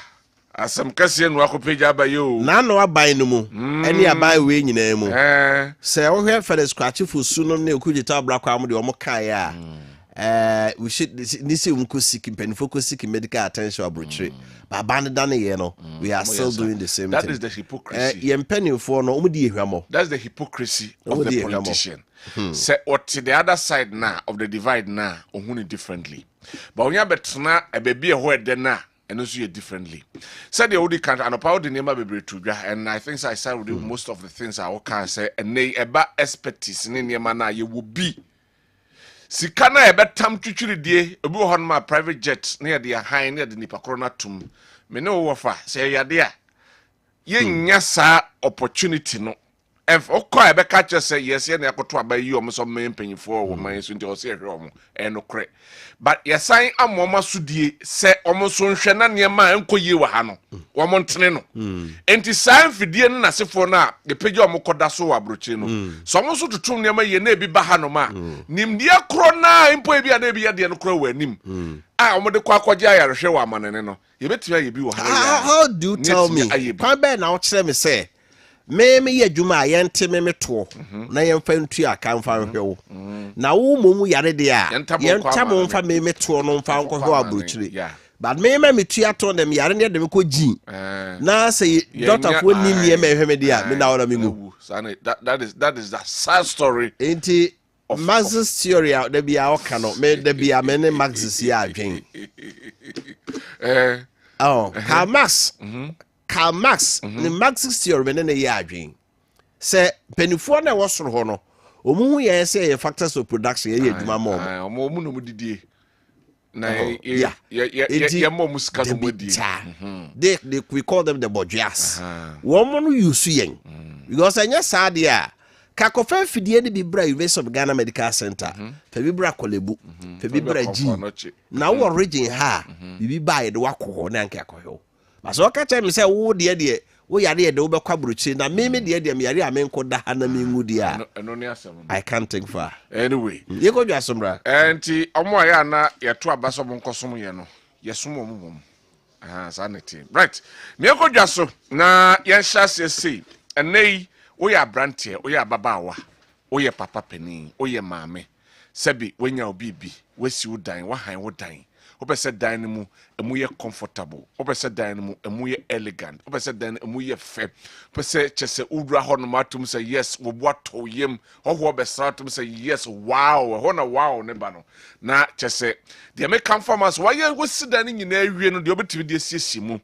asem kase no akopeja abayo na no aban no mu ene aban we nyina mu say o hwe fere scratch fusu no ne okujita abrakwa am de o mo kai a we should this umkusiki penifokosiki medical attention abrochi but bandana ye no we are still doing the same that thing. Is the hypocrisy ye penifo no umudi ehwamo that's the hypocrisy of the politician say what the other side now of the divide now ohuni differently but when you betna e be be ho ede na eno so differently said the odi country and about the name bebre to and I think I said with most of the things I can say and eba expertise ne nema na ye will be sikana ebetam twitwiri die obi wo hon ma private jet na ye de han na de nipa korona tum me ne wo fa say yade a ye nya sa opportunity no if okwa ebeka che say yes ye na yakoto abayi o so men panyifo wo man so nti o say hwe o no kre but yesan amoma so die se o so nhwe na ne ma enkoyi wa ha no wo mo ntene no enti san fidie no na sefo na de pege o mo koda so wa brochi no so mo so tutum ne ma ye na ebi ba ha no ma nimdie kro na impo ebi na ebi ye de no kro wa nim a o mo de kwa akwaje ayarehwe wa amanene no ye betia ye bi wo ha how do you tell me kwa be na o kire me say me ye adwuma yente me to na yemfa ntua kan fa hwewo na wo momu yare de a yenta mo mfa me to no mfa nkɔ hwe aburukyire but me tua to dem yare ne dem kɔ gin na say doctor fo ni nie me hwe me de a me na wona me ngu that is that sad story enti Max's theory out there be our cano me there be a many Max's ya adwen Karl Marx the Max's theory me na ya adwen say penifo na wosoro ho no omu hu ye say factors of production ye adwuma mo omu no didie na ye mo musika no modie they we call them the bourgeois woman no use yen because anya sad ya Kakofa fidie ni bibra University of Ghana Medical Center. Fe bibra kolebu. Fe bibra ji. Na wo region ha. Bibi ba ye de wakɔ na anka akɔhɔ. Ba so ka tell me say wo de wo yare ye de wo bekwa buruchi na me de me yare amenko da ha na me ngu dia. Eno ne asem. I can't think far. Anyway, ye ko dwa somra. Enti omo aya na ye to abaso mo nkosom ye no. Ye som mo. Sanity. Right. Me ko dwa so na ye hya sei. Enei Oye abrantie, oye ababawa, oye papa penin, oye maame. Sebi wenya obibi, wesi udan, wahan udan. Ope se dan mu, emu ye comfortable. Ope se dan mu, emu ye elegant. Ope se dan emu ye fe. Ope se chese udra ho no matum say yes, wo boato yem. Ho be stratum say yes, wow. Ho na wow ne ba no. Na chese de me come from us. Why you wesi dan nyina awie no de obetimi de asiesie mu.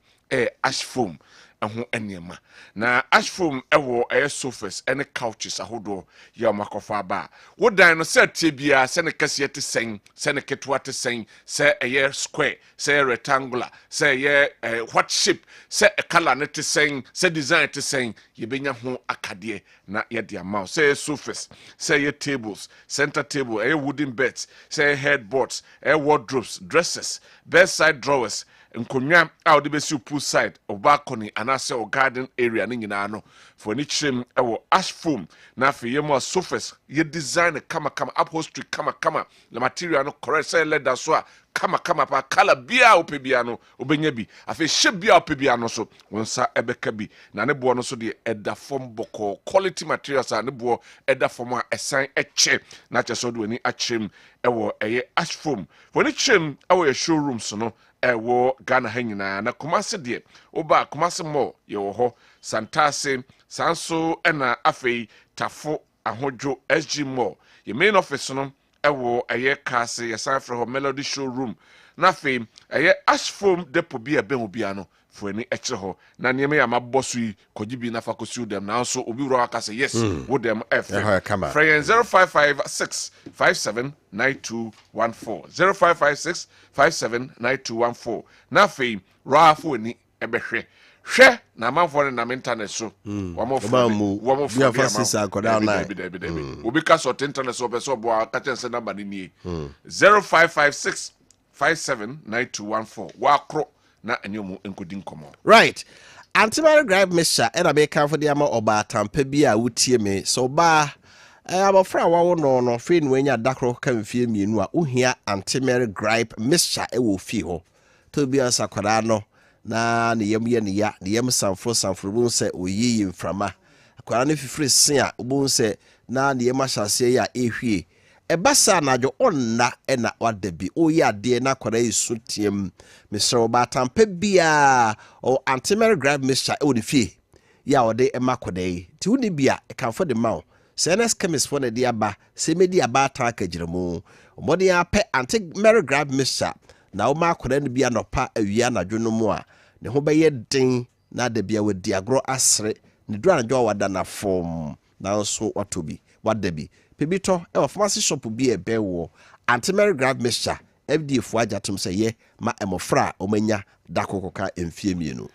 Ash foam. Aho enema na ash foam ewo sofas ene couches ahodo ya makofa ba wo dan no set bia se ne kase te sen se ne ketwa te sen se square se rectangular se what shape se color ne te sen se design te sen ye benya ho akade na ye de amount se sofas se tables center table wooden beds se headboards wardrobes dresses bedside drawers nkonwa a ode besi poolside o balcony anase o garden area ni nyina no for ni chim ewo ash foam na fe yemo sofas ye design kama upholstery kama the material no correct say leather so a kama pa color bia opebia no obenya bi afi hye bia opebia no so wonsa ebeka bi na ne bo no so de eda form boko quality materials a ne bo eda form a esan eche na cheso do ni achem ewo ash foam for ni chim ewo ye showrooms no ewo Ghana hanyina na Kumasi de oba Kumasi mo ye wo ho Santase sanso ena afei tafo ahodwo SG mo ye main office no ewo Kase ye san ho Melody showroom na afei ash foam depot bia ben obia no for any extra ho na niam ya mabbosu yi kogibi na fakosu dem na so obi wura aka say yes wo dem Freyen 0556579214 0556579214 na fe rafo ni ebehwe hwe na manfo na internet so wo obi ka so internet so be so bo aka tense number ni 0556579214 wakro na enyomu enkodi nkomo right antimary gripe mixture and be kan for the ama oba tampa bi a wutie me so ba abofra wawo no fe no anya dakro kan fie mienu a ohia antimary gripe mixture e wo fie ho to bi ansakwara no na ne yam ye ne ya ne yam sanfro bu se oyiyi mframa akwara ne fifiri sen a obu se na ne yam ahyase ya ehwie ebasa najo onna ena wadabi oyi ade na kwara isu tiem misro ba tampa bia o antimary gripe mixture e wo de fie ya ode emakodai ti woni bia e kan for the mouth CNS chemist for the diaba se medi aba ta kagiremu omodi ape antimary gripe mixture na o makoda ne bia no pa awia na dwono mu a ne ho beye den na da bia wadi agro asre ne dura na jo wada na form na so watobi wadabi pebito e pharmacy shop bi e bewo antimary gripe mixture FDF ajatum se ye ma emofra omanya dakokoka emfie mienu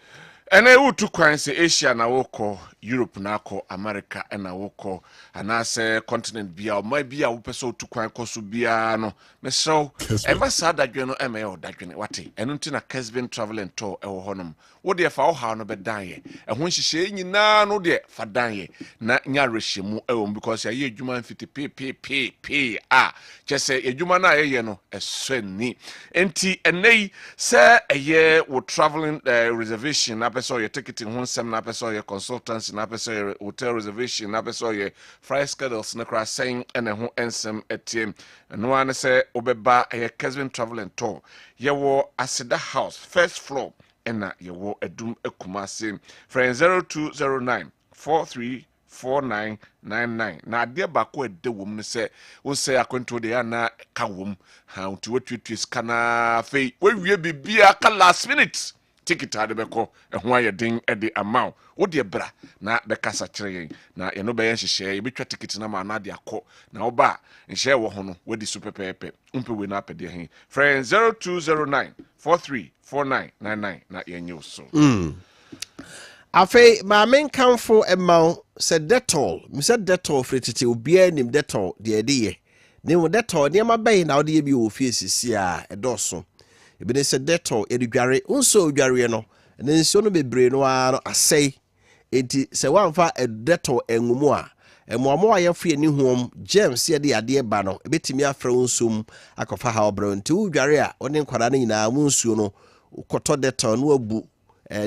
ene utu kwanse Asia na woko Europe na ko America na woko anase continent bia o ma bia wo pese utu kwan koso bia no mesew e ba sa dadwe no eme o dadwe wate enu nti na Kessben travel and tour e wo honom wo de fa wo ha no bedan ye e ho nhihye nyina no de fa dan ye na nya rehyimu e wo because ya adwuma mfiti p chese adwuma na ye no esoni enti enei se eye wo traveling reservation na person your ticketing one sem na person your consultancy na person your hotel reservation na person your flight schedules na kra saying and ho ensem etiem no an say obeba a Kessben Travel and Tour ye wo Asida House first floor ena ye wo Edum Ekumase friend 0209 434999 na ade bako ede wom ne se won se akwento de ana ka wom ha unti wetwetwe skana fei we bibia ka last minute ticket ade beko ho aye den ede amount wo de bra na bekasa kire yen na ye no be yen hihye ye betwa ticket na ma na de akọ na wo ba nhye wo ho no we di super pepe umpe we na apede hen friend 0209 434999 na yenye so Afei maame nkamfo ema se detol mi se detol fretiti obia nim detol de ede ne wo detol ne ma bɛn na ode bi wo fie sisi a edoso ebi ne se detol edware unso odware no ne nso no bebre no a no asɛi enti se wanfa detol engumu a emoamo ayefo ani huom James ye de ade ba no ebetimi afra unsum akofa ha obro nti udware a one nkwara na nyina mu nsuo no koto detol no abu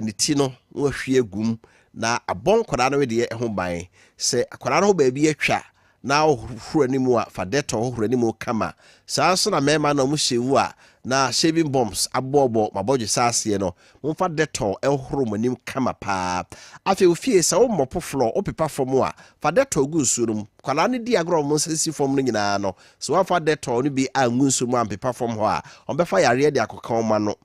ni ti no wahwie gum na abon kwara no de ho ban se kwara no ba bi atwa na ohuru animu a fa detol ohuru animu kama saa so na mema na mu hyewu a na shaving bombs abobo mabodje saase no mumfa detol ehuru manim kama pa afi ofie sa wo mopo floor opepa fom a fa detol gu nsuo no kwara ne di agro mo sisi fom no nyina no so wa fa detol no bi angu nsuo mu ampepa fom ho a onbefa yare de akoka ma no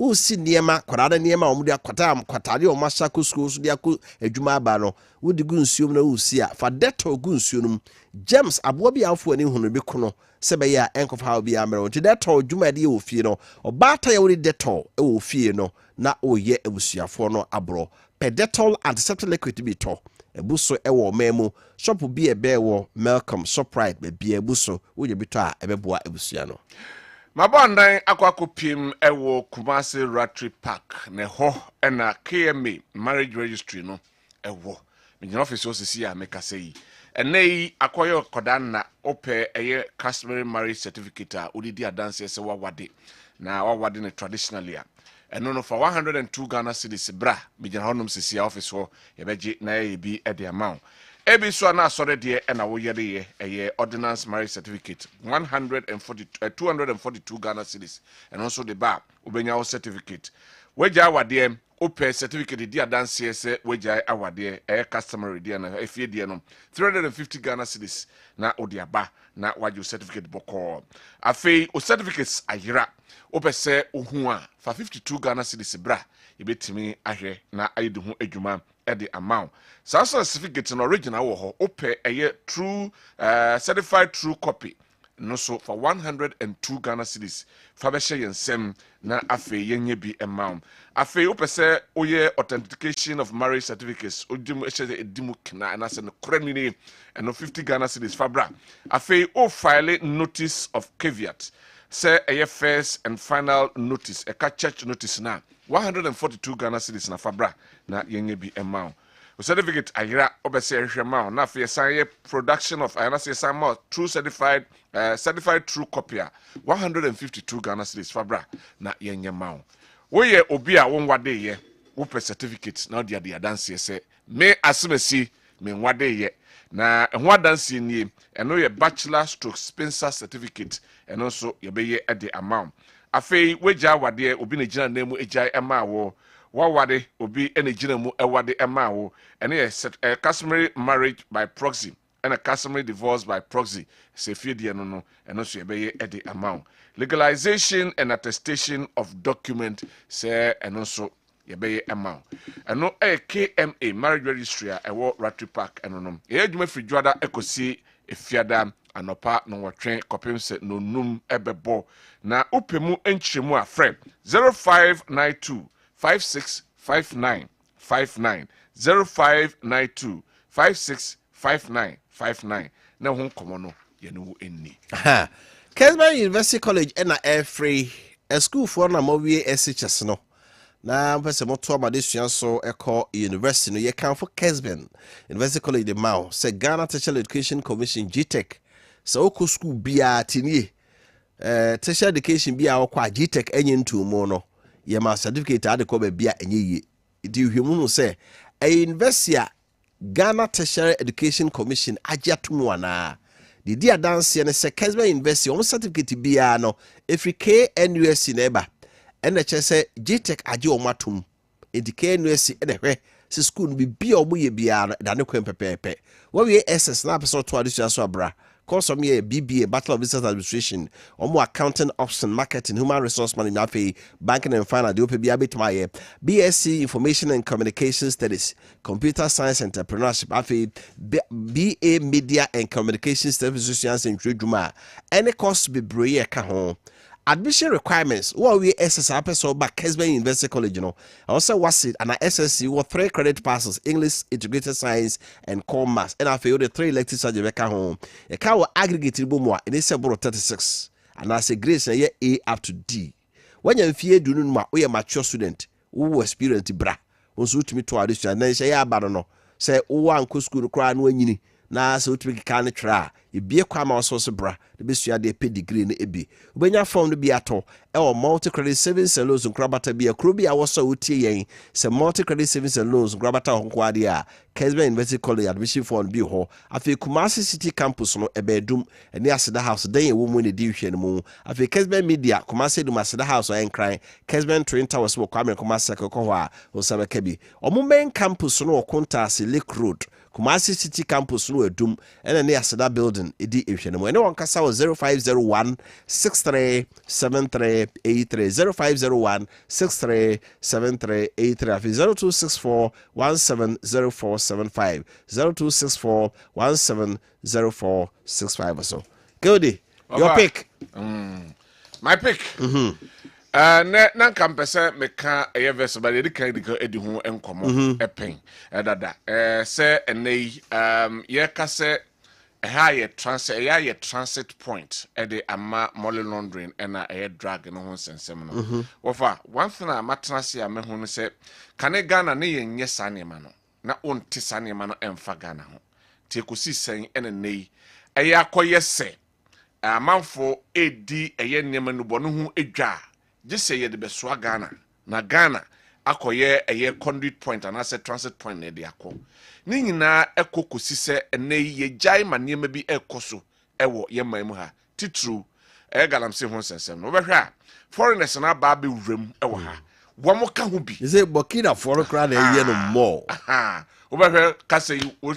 usi niema kwara niema omude akwata kwatare o masako school so de akọ adwuma aba no wodi gu nsuom na usi a fa detol gu nsuo no James abo bi afo ani hunu bi kono se be ya enkofa ha bi amere nti detol dwuma de wo fie no obata ya wori detol e wo fie no na oye ebusuafo no abro pe detol antiseptic liquid bi to ebuso e wo memu shop bi e be wo Malcolm Shoprite be bi ebuso wo je bi to a ebeboa ebusua no Mabondan akwakopim ewo Kumasi Rotary Park ne ho na KMA marriage registry no ewo me office osisi a meka sei enei akoyo kodan na ope eye customary marriage certificate a udidi adanse se wawade na wawade ne traditionally a eno no for 102 Ghana cedis bra me honum sisi a office ho yebeji na ye bi e de amount ebi so na asore de na wo yede ye eye ordinance marriage certificate 242 Ghana cedis and also the bar ubenya wo certificate weja awade ope certificate di adanse se weja awade customary de na efie de no 350 Ghana cedis na odiaba na wajo certificate boko afei o certificates ayira ope se ohu a fa 52 Ghana cedis bra ebetimi ahwe na ayidu ho adwuma the amount. So certificate in original wo ope a true certified true copy. No so for 102 Ghana cedis. Fabeshe yensem na afe yenye bi amount. Afe ope se oye authentication of marriage certificates. Odimu edimu kina and ase no krenini and no 50 Ghana cedis fabra. Afe o file notice of caveat. Say a first and final notice, a church notice na 142 Ghana cedis na fabra na yenye bi amount. O certificate ayira obese ehwema na fe say production of ayana say some true certified true copy 152 Ghana cedis fabra na yenye amount. Wo ye obi a wonwade ye wo pe certificate na dia dia dance say me asemesi me nwade ye na ho adanse nie eno ye bachelor stroke Spencer certificate eno so ye be ye the amount afei weja wade obi na gina na mu ejai ema wo wawade obi ene gina mu ewade ema wo ene ye customary marriage by proxy and a customary divorce by proxy se fie de no eno so ye be ye the amount legalization and attestation of document say eno so yebeye amount eno KMA marriage registry a ewo Rotary Park eno no ye adwuma fridwada ekosi efiada anopa no wotwe kopemse no num ebebo na upemu enchiremu a frame 0592 565959 0592 565959 na ho komo no ye no enni Kessben University College na free a school for na mowie SHS no na mpese moto amade suanso eko university no ye kan for Kessben University College de Mao se Ghana Tertiary Education Commission GTech so oko school bia tinie tertiary education bia okwa GTech enye ntumo no ye ma certificate ade ko ba bia enye ye di hwemu say a university Ghana Tertiary Education Commission ajatum ana the dia dance ne se Kessben University on certificate bia no every KNUSC neighbor NHS say GTech aje omatum edi KNUSC e de hwe se school bi bia omo ye bia no da ne kwen pepepe wo we SS na person to adisua so abra course of me BBA Bachelor of Business Administration omo accounting option marketing human resource management banking and finance de opebia betuma BSc Information and Communication Studies Computer Science Entrepreneurship afi BA Media and Communication Services and Dwuma any course be breye ka ho admission requirements what we SSR person back Kessben University College also was it and SSC with 3 credit passes English Integrated Science and Commerce and I feel the 3 elective subject back home a cow aggregated boom in a 36 and I say grace a up to D when you fear do not we a mature student who experience bra on suit me to addition and then say yeah but no say one could school cry no nyini na so to be can try e bie kwama also so bra de besua de pedigree na ebi ubenya form no bi ato e o multi credit savings and loans nkrabata bi akro bi a woso wotie yen se multi credit savings and loans nkrabata honko ade a Kessben University College admission form bi ho afi Kumasi City campus no ebedum eni aseda house den ye wo mu ne di hwe no mu afi Kessben Media Kumasi dum aseda house en kran Kessben Twin Towers wo kwame Kumasi ko ho a wo sabe kabi omo main campus no okunta se Lake Road Kumasi City campus no edum ene ne aseda building edi ehwe no mu ene won kasa 0501 637383 0501 637383 afi 0264 170475 0264 170465 or so. Goody, your pick. My pick. Na kampese meka verse but the kind edi ho enkomo epen dada say enei ye ka say higher transit point at the ama money laundering and a drug no ho sensem no wofa one thing I matnase am ho no say kan Ghana ne yenye sanema no na onti sanema no emfa Ghana ho te kosi sen ene nei eye akoye se amanfo edi eye nnema no bono ho edwa gise ye de besoa Ghana na Ghana akoye eye conduit point and as a transit point ne de akọ ni nyina ekokosi se ene ye jai manema bi ekoso ewo ye mamu ha titru galamse ho sensem no behwa foreigners na ba be wrem ewo ha wo mo ka ho bi say Burkina Faso kra na ye no more wo behwa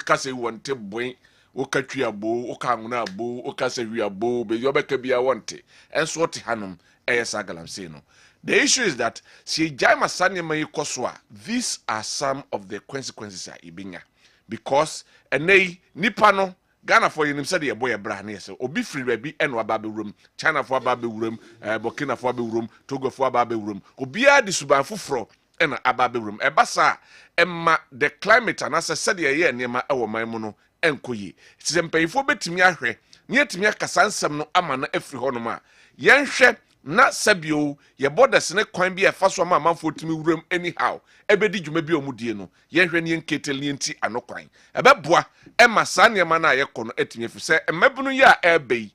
kase wonte boy wo katwi abo wo ka nguna abo wo kase wi abo be yo beka bia wonte enso wote hanom esa galamse no. The issue is that si jaima sanema yikosoa these are some of the consequences a ibinya because enei nipa no Ghana for you said the boy bra na so obi free baby and wa babe room China for babe room Burkina for babe room Togo for babe room obi a di suban foforo and ababe room ebasa emma the climate and as said ye nema e wo man mu no enkoyi sempayifo betimi ahwe ne yetimi akasansem no ama na afri ho no ma yenhwe na sabio ye borders ne kwan bi e fa so ma manfo timi wuram anyhow ebedi dwuma bi omudie no ye hwe ne nketel ne nti anokwan ebeboa e masa ne ma na ye kono etimi fi se emabunu ya ebei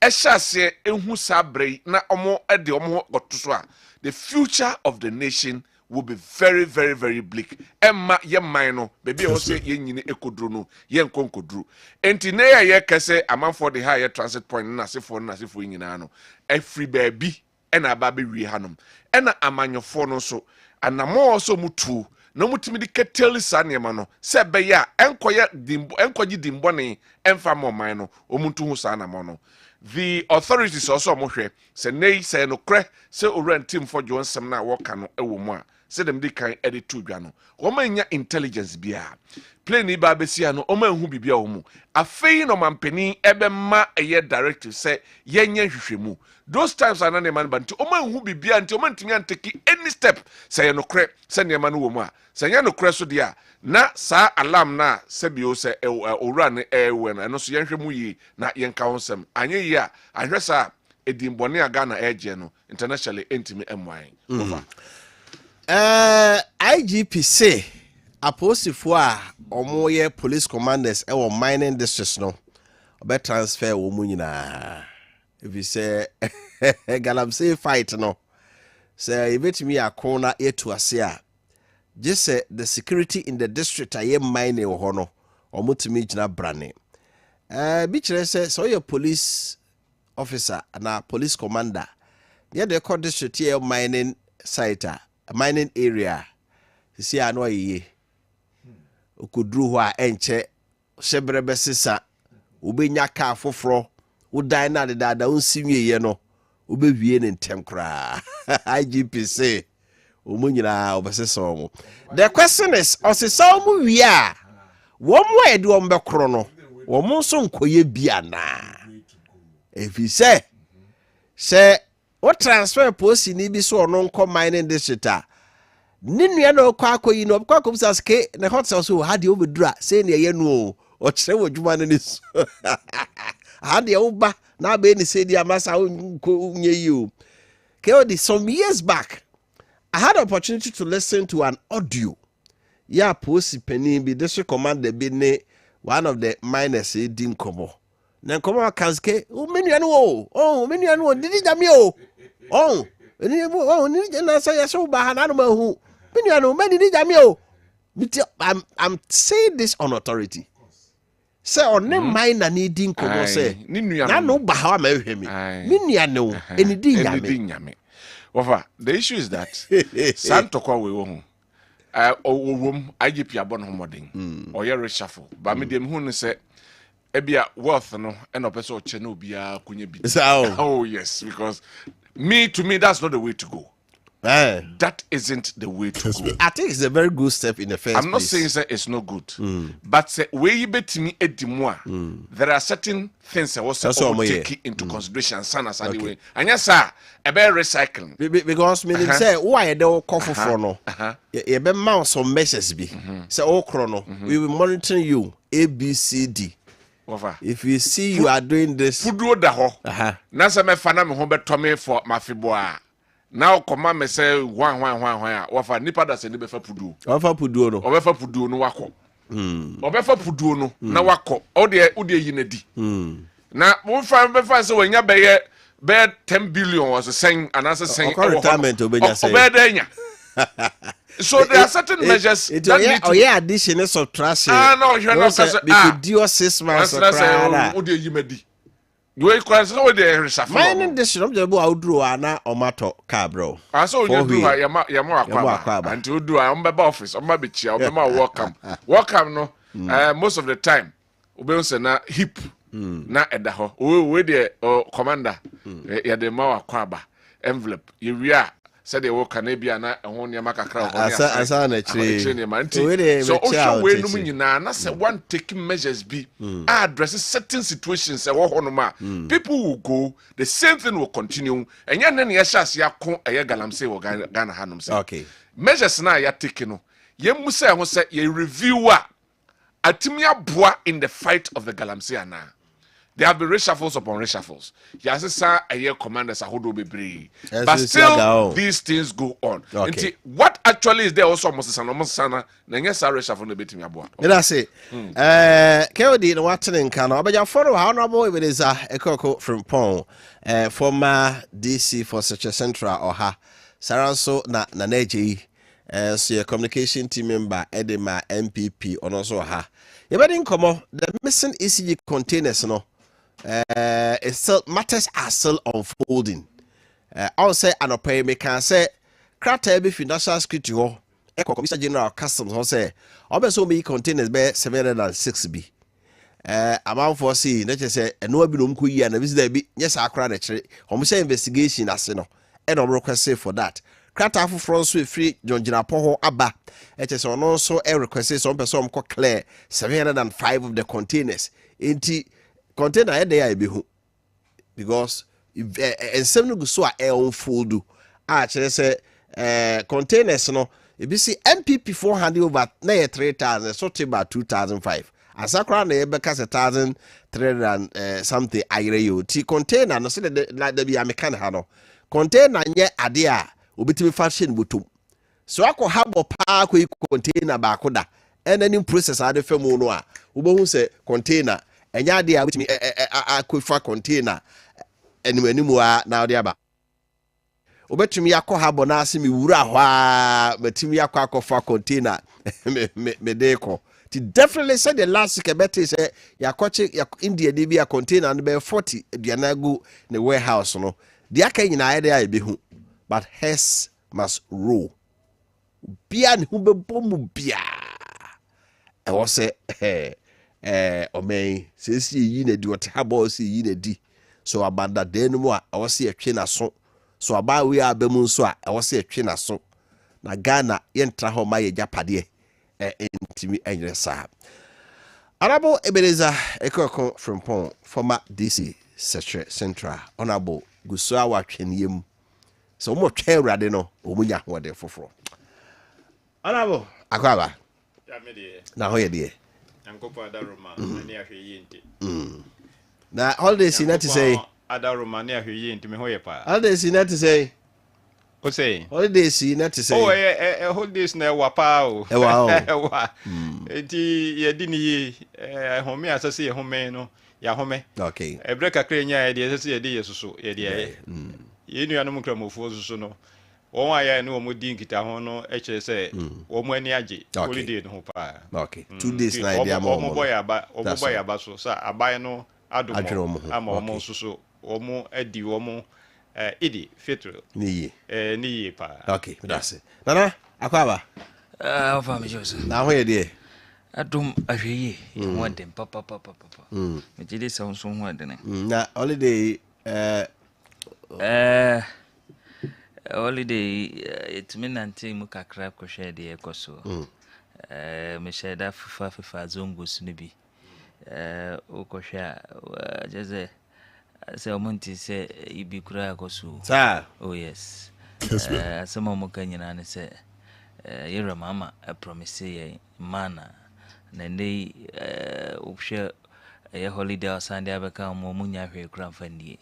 e hyase ehu sabrei na omo de omo gotoso a the future of the nation will be very, very, very bleak. Emma ye mino, baby, I say ye nyini ekodru no, ye nkonkodru. Enti ne ye kese amount for the higher transit point na se for nyina no. Every baby ena baby wi hanom. Ena amanyofo no so anamo so mutu. No mutimi di keteli sa niema no. Se be ya enkoyi dimbone emfa mo man no. Omuntu hu sa anamo no. The authorities also mohwe se nei se no kre se orantim for Johnson na woka no ewo mu a se dem di kan edit to dwa no wo manya intelligence bia plane ba besia no o ma hu bibia wo mu afei no mampani ebe ma eye directive se yenye hwehwemu those times ana ne man banti o ma hu bibia nti o ma ntimi anteki any step se ye no kre se ne ma no wo mu a se nya no kre so dia na sa alarm na sebio se owura ne ewe na no so yenhwemu yi na yenka honsem anye yi a ahwe sa edimbone aga na eje no internationally entimi emwan over IGP say aposifo a omoye police commanders e wo mining districts no obe transfer wo mu nyina if you say galamsey fight no say ebetimi akona etu ase a just say the security in the district aye mine e ho no omutumi gina brane bi kire say so your police officer and police commander yeah the call district here mining site mining area see ano ye okudru ho a enche shebrebe sisa obenya ka foforo udan na de dada unsiwie ye no obewie ne ntem kra IGP say omunyira obesesa omo. The question is osesa omu wie a wo mo ede wo mbekro no wo mo so nkoye bia na efi say what transfer post ni bi so no nko mining district a ninua no kwa akoyi no kwa komsa ske ne hotel so ha de obedura say ne ye no o kire wo dwuma no ni so ha de oba na be ni say dia masa nye you okay some years back I had the opportunity to listen to an audio yeah post penny be district commander be ne one of the miners din komo na komo kanske o menua no menua no didi jame ni na say so ba ha na no mahu menua no mani didi jame I'm saying this on authority. Say on ne mine ni din komo say na no ba ha ma hwemi menua no eni din nyame. Wofa, the issue is that Santokwa we wo owom IGP abon homodin or ye reshuffle but me dem hu say ebia wealth no e no person che na obia kunye bi. Oh yes, because to me that's not the way to go. That isn't the way to go. I think it's a very good step in the first place. I'm not saying that it's not good, but where you bet me edimwa, there are certain things that was take into consideration. Sana anyway, and yes, sir, about recycling because me say why they coffee for no, you be mount some messages be. Say oh chrono, we will monitor you ABCD. If we see you are doing this, pudu da ho. Nasa me fana me ho betome for mafiboa. Now command me say one wafa nipa da se ni befa pudu. Wafa pudu no. Obefa pudu no wako. Obefa pudu no na wako. O de yi na di. Na wo fa befa se wanya be 10 billion was saying anasa saying retirement obenya say. Obedenya. So there are certain measures that need to addition and subtraction. No, you are not because do 6 months. O de yi medi. You question what they reshuffle. Mining district of Audru ana omato car bro. I saw you do yama akwa. And you do office, chair, welcome no. Most of the time, we say na hip na edaho. We the commander ya de ma akwa envelope. You said they were Canadian and one Yamakakra. Asa na chiri. So also we no nyina na say one taking measures be address certain situations people will go, the same thing will continue and yan na yashas ya kon eye galamse wo Ghana hanum say. Okay. Measures na ya taking no. Ye mu say ho say ye reviewer atimia boa in the fight of the galamse ana. There have been reshuffles upon reshuffles. Yes, sir, a year commanders are who be brave. But still, these things go on. Okay. What actually is there also almost sana? Yes, sir, reshuffle the bit in your boy. That's it. Kewdi no watching Kano, but you follow honorable if it is a Ekoko from Pong, former DC for such a central or ha. Saranso na Neji, so your communication team member Edema MPP on also ha. You better come on the missing ECG containers no. It still matters are still unfolding. I'll say an opay me can say crata be financial security ho. Commissioner General Customs ho say obeso me containers be 706 b. Amount for see let just say no be no mku yi na visit be yes akra na kire. Omo say investigation ase no. E no request for that. Crata for so free John Jinapo ho aba. It is on also a request some person ko clear 705 of the containers. Inti container there be who because and some go so a unfold say containers no e be see MPP 400 over na 3,000 so to about 2,005 asakra na e be ka 1,300 something ayre yo ti container no say like the be american ha no container nye ade a obetimi fashion botom so akọ habo pa akọ container ba akoda and any process ade fam no a obohu say container enya de a witimi akọfa container enimu a na ode aba obetumi yakọ habo na ase mi wura hwa betumi yakọ akọfa container me deko ti definitely said the last week better say yakọche India dey be a container no be 40 aduana go ne warehouse no de aka nyina ya dey abehu but hers must roll bia ne hu bebomu bia e wo se omen sesi yi na di otabo se yi na di so abanda den mu a wo se etwe na so so aba we abamu nso a wo se etwe na so na Ghana yentra ho ma ye japade intimi enyere sa Honorable Ebenezer Ekoko Frimpong, former DC Secretary Central, Honorable Gusua Watweniem. So mo twa urade no omunya hode foforo. Honorable Akwaba. Ya me de. Na ho ye de. Yankopo adaroma ani ahwe yenti. Na holidays na to say adaroma ani ahwe yenti me ho ye pa. Holidays na to say O say holidays na to say holidays na wa pa o. E wa o. Wa. Enti ye di ni ye home asase ye home no ya home. Okay. Ebre kakra nya ye de asase ye de ye soso ye de ye. Ye nuanom kramofo soso no. Won aya ne wo di nkita ho no e kire se wo mu ani age holiday no ho pa. Okay. 2 days na dia mo. Omo boy aba so sa abai no adomo ama omo soso omo adi omo idi fitro ni pa. Okay, that's it. Nana Akwaba. Ofa me joso. Na ho ye de. Adum ahweye ho den papa. Me jide se so ho den. Na holiday holiday it mean nanti mu kakra ko hwe de ekoso. Me sheda fifa zongo sunu bi. O ko hwe jeze se omonti se ibi kura akoso. Sir. Oh yes. Some mo kanyina ne se yera mama I promise ye mana na ndey opshe ye holiday Sunday abeka mo munya hwe kura fandie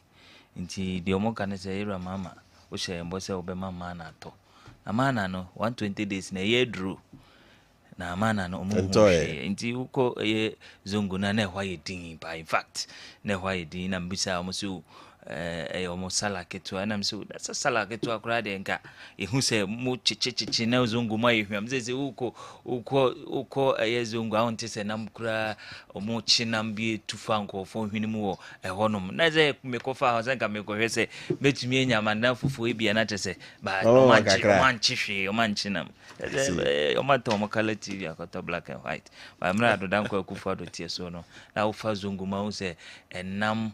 nti de omo kan se yera mama o she mbo se obema mana to na mana no 120 days na ye dru na mana no omo nti uko ye zongo na hwa ye din ba in fact na hwa ye din na mbisa omo so omo sala ketu na mso that's sala ketu akura de nka ehu se mo chichichi na zongo ma ehwam ze uko ye zongo ahonte se na mkura omo chinam bi tufa nkofo hwinimu wo ehonom na ze mekofa ha ze nka mekohwe se betumi enyama na fufu ebia na chese ba omanchinam omato omakala TV akota black and white ba mra do dan kwa kufa do tie so no na ufa zongo ma wo se enam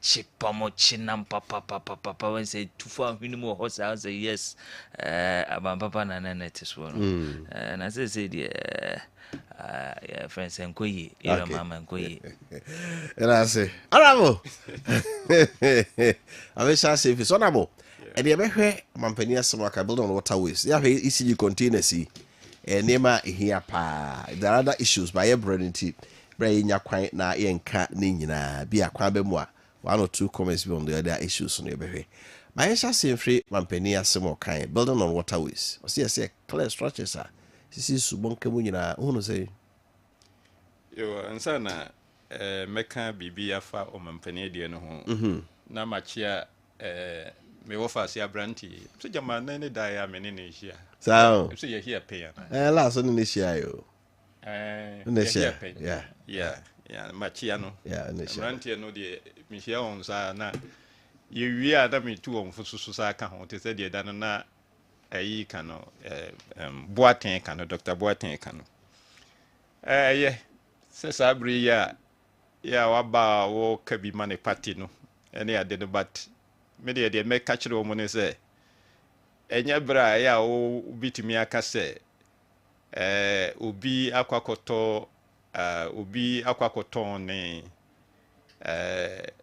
chipamo chinam papa when say tufa hwinimu ho say say yes abam papa na net so no na say the friends enkoyi era mama enkoyi era say arabo avesha say so nabo e de behwe mampani asem aka build on waterways ya hwe ECG containers nema here pa there are other issues by your branding bray nya kwan na yenka ni nyina bi akwan be mu a 1 or 2 comments be on the other issues on your behwe my shall say free mampani asem okan building on waterways o say clear structures are sisi subonke mu nyina hunu say yo ansa na meka bibi afa o mampani de no ho na machia me wofa si abranti so jama na ne da ya me ne ne hia so so ye hia pe ya la so ne hia yo ne hia yeah machia no ne hia abranti no de me hia on sa na ye wi ada me tu on fususu sa ka ho te se de da no na ayi kano Boaten kano Dr. Boaten kano ye se sabri ya waba wo kabi mane party no ene ade no but me de me ka kire wo mo ne se enya bra ya wo bitimi aka se obi akwakoto ne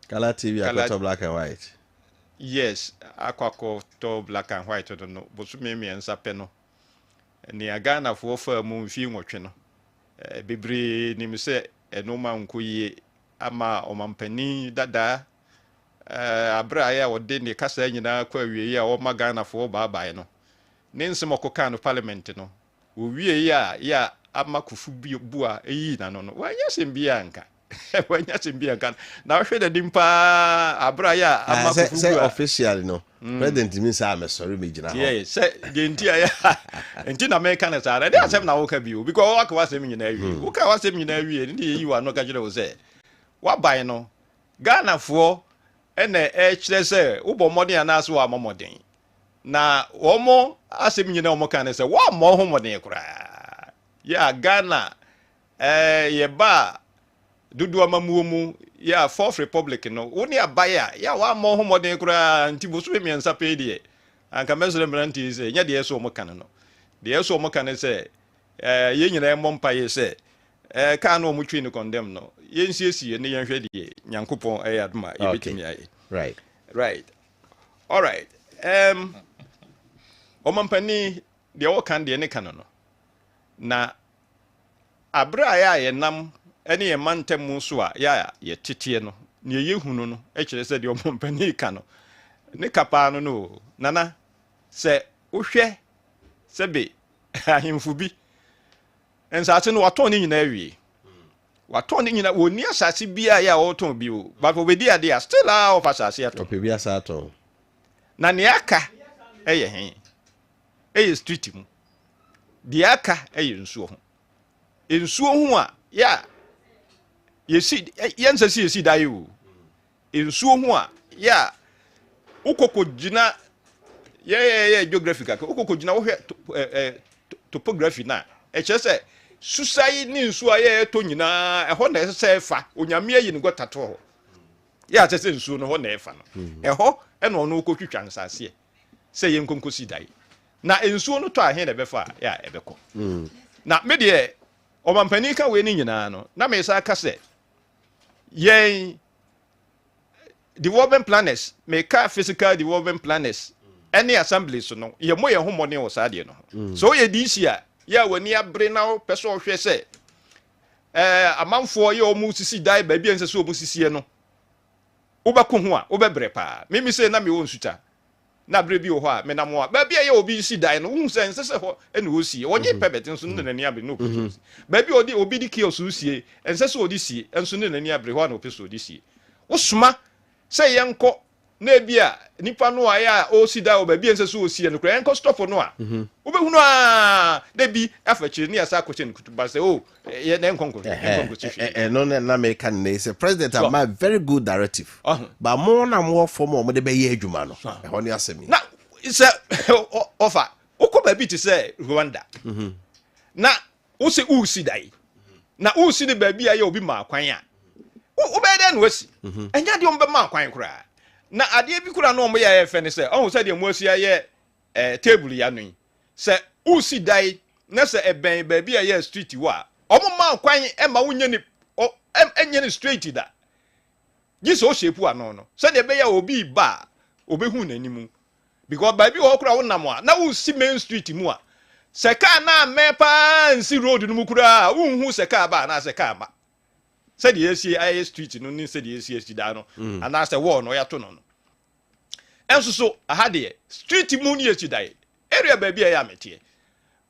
Color TV akwakoto black and white. Yes, akwakoto black and white no bosu me ensa pe no ni agana fo fa mu mfi nwotwe no bebre ni me se eno ma nkoyie ama omampani dada abra ya wode ne kasa nyina kwa wie ya o magana fo baabae no ne nsem okoka no parliament no wo wie ya ama kufu bua eyi na no wanya sembia nka wanya sembia nka na hwe da dimpa abra ya ama kufu say officially no President means I'm sorry, Major. Yeah, say the entire until American as I didn't have now because what was him in every who was him in every and you are not going to say. What by no Ghana for and the H say, Ubo money and as well more thing. Now, one more as him, more can say, what more home than cry. Yeah, Ghana, ye bar. Dudu amamumu ya Fourth Republic no woni abaya ya wa mo ho modern kura nti bosu emi ansa pe die anka mesere mranti se nya de eso mo kan no de eso mo kan se ye nyina e mo mpaye se ka no mo twi ni condemn no ye nsiesie ne ye hwe de nyankopon e aduma e betimi aye right all right o mampani de o kan de ne kan no na abra ya ye nam ene ye mantem so a ya ye tete no ne ye hunu no e kire se de o mompani ka no ne kapa no nana se wohwe se be ahimfu bi ensase no waton ni nyina awie waton ni nyina woni asase bia ya woton bi o but obedi ade a still a of asase aton ope bia sa aton na ne aka eye hen eye street mu de aka eye nsuo ho a ya yesi yensa si yesi dai o nsuo ho a ya ukoko gina ye geographic aka ukoko gina wo hwe topography na e chese susai ni nsuo ye to nyina e ho na se fa onyame ayi ni gotato ho ya chese nsuo no ho na e fa no e ho e no no ukotwitwa nsase se ye nkonkosi dai na nsuo no to ahe na be fa ya e be ko na me de o mampani ka we ni nyina no na me sa ka se yen development planners make physical development planners any assembly so no ye mo ye homone wo sa de no so ye di sia ya wani abre na peso hwe se amanfo ye o mu sisi dai ba bia nse so o mu sisi no wo ba ko ho a wo be bre pa mimi se na me wo nsuta na bre bi wo ho a me na mo a ba bia ye obi sisi dai no hu se nse se ho ene wo sie wonye pebet nso ne nani abre no peso ba bia obi di kio so sie nse se odi sie nso ne nani abre ho na peso odi sie wo suma se yenko na bia nipa no a ya o si da o ba bia nse se o sie no kra yenko stop no a wo be hunu a da bi afachire ni asa akoche ni kutuba se o ye na enkonko no na me kan ne say president am a very good directive but more na more form o mo de be ye adwuma no e ho ni asemi na se offer ukoba bi ti say Rwanda na wo se u si dai na u si de ba bia ye obi ma kwan a wo be de no wasi enya de o be ma kwan kura na ade bi kura no mo ya ye fe ne se o se de mo asia ye table ya no se u si dai na se eben ba bia ye street wa o mo ma kwan e ma wonye ni enye ni straight da gi so shepu ano no se de be ya obi ba obehu nanimu because ba bi wo kura wonam a na wo si main street mu a se ka na mepa nsi road no mu kura unhu se ka ba na se ka ba se de esi ai street no ni se de esi da no ana se wo no ya to no enso so aha de street mu ni esi dai area ba bia ya mete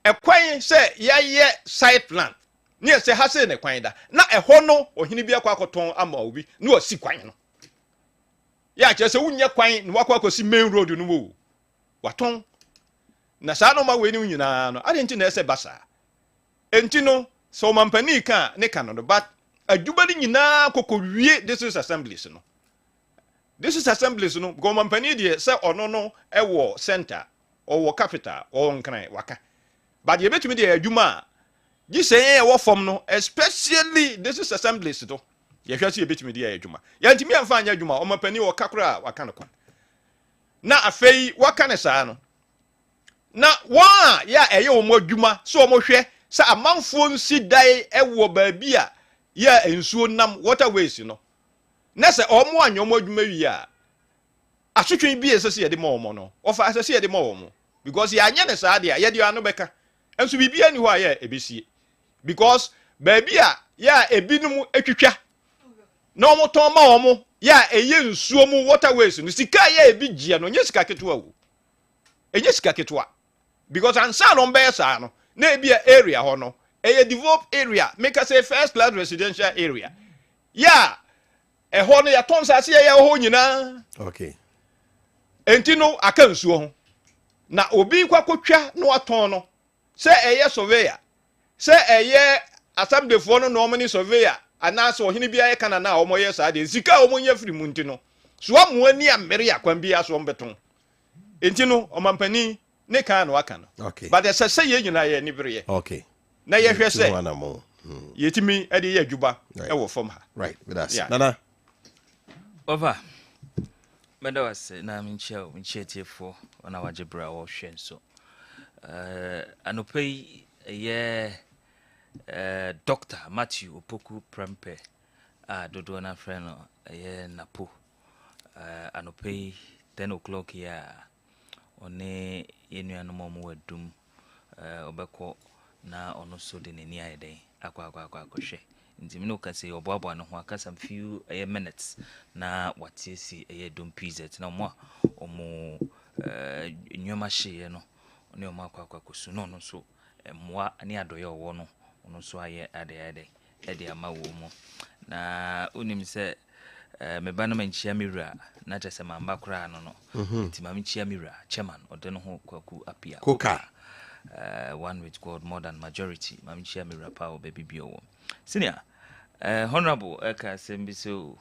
e kwan se ya ye site plan ni se ha se ne kwan da na e ho no ohini bia kwa akoton ama obi na o si kwan no ya che se wunye kwan ni wakwa akosi main road no wo waton na sa no ma we ni nyina no ade nti na ese basa enti no so mampani ka ne ka no but adwuma ni nyina kokowie district assemblies no go mampani de se ono no e wo center or wo capital or nkran waka but ye betumi de adwuma gi se ye wo fom no especially district assemblies to ye hwa se ye betumi de adwuma ya ntimi amfa anya adwuma o mampani wo kakra waka no kwa na afei waka ne saa no na wa ya eye wo mo adwuma so wo mo hwe sa amanfo nsi dai e wo ba bi a ya ensuo nam waterways no na se o mo anyo mo adwuma wi a asotwen bi esese ye de mo mo no ofa asese ye de mo mo because ya anya ne saa de a ye de anu beka enso bibia ni ho a ye ebesie because ba bi a ya ebinum etwitwa na o mo ton ma o mo ya eye nsuo mu waterways no sika ya ebi gie no nye sika ketewa wo enye sika ketewa because ansa no mbe saa no na ebi area ho no eye developed area make us say first class residential area ya ho no ya ton sa se ya ho nyina okay enti no aka nsuo ho na obi kwakotwa no aton no se eye surveyor se eye assemblyfo no no omni surveyor anaso ohini bia ye kana na omoye sa de sika omonye firi mu nti no so amu ani amere yakwan bia so ombeton enti no omampani ne kan no aka no okay but the say ye nyina ye ni bere okay na ye hwe se yetimi ade ye adwuba e wo fom ha right with us nana over meda wase na minchia tiefo ona wajebra wo hwe so anopei ye Dr. Matthew Opoku Prempe dodo na freno ye napo anopei 10 o'clock ya one yenuanom omo wadum obekọ na ono so de nani ayede akwa ntimi no kase oboabo no ho aka some few minutes na watiesi dum pizza na omo nyoma hye no ne omo akwa kosu no so moa ani adoye owo no ono so aye ade ama wo mu na unim se me ba no manchia mira na chese mamba kura no ntima manchia mira chairman odeno ho kwaku apia koka one with God more than majority manchia mira power baby bio senior honorable eka sembiso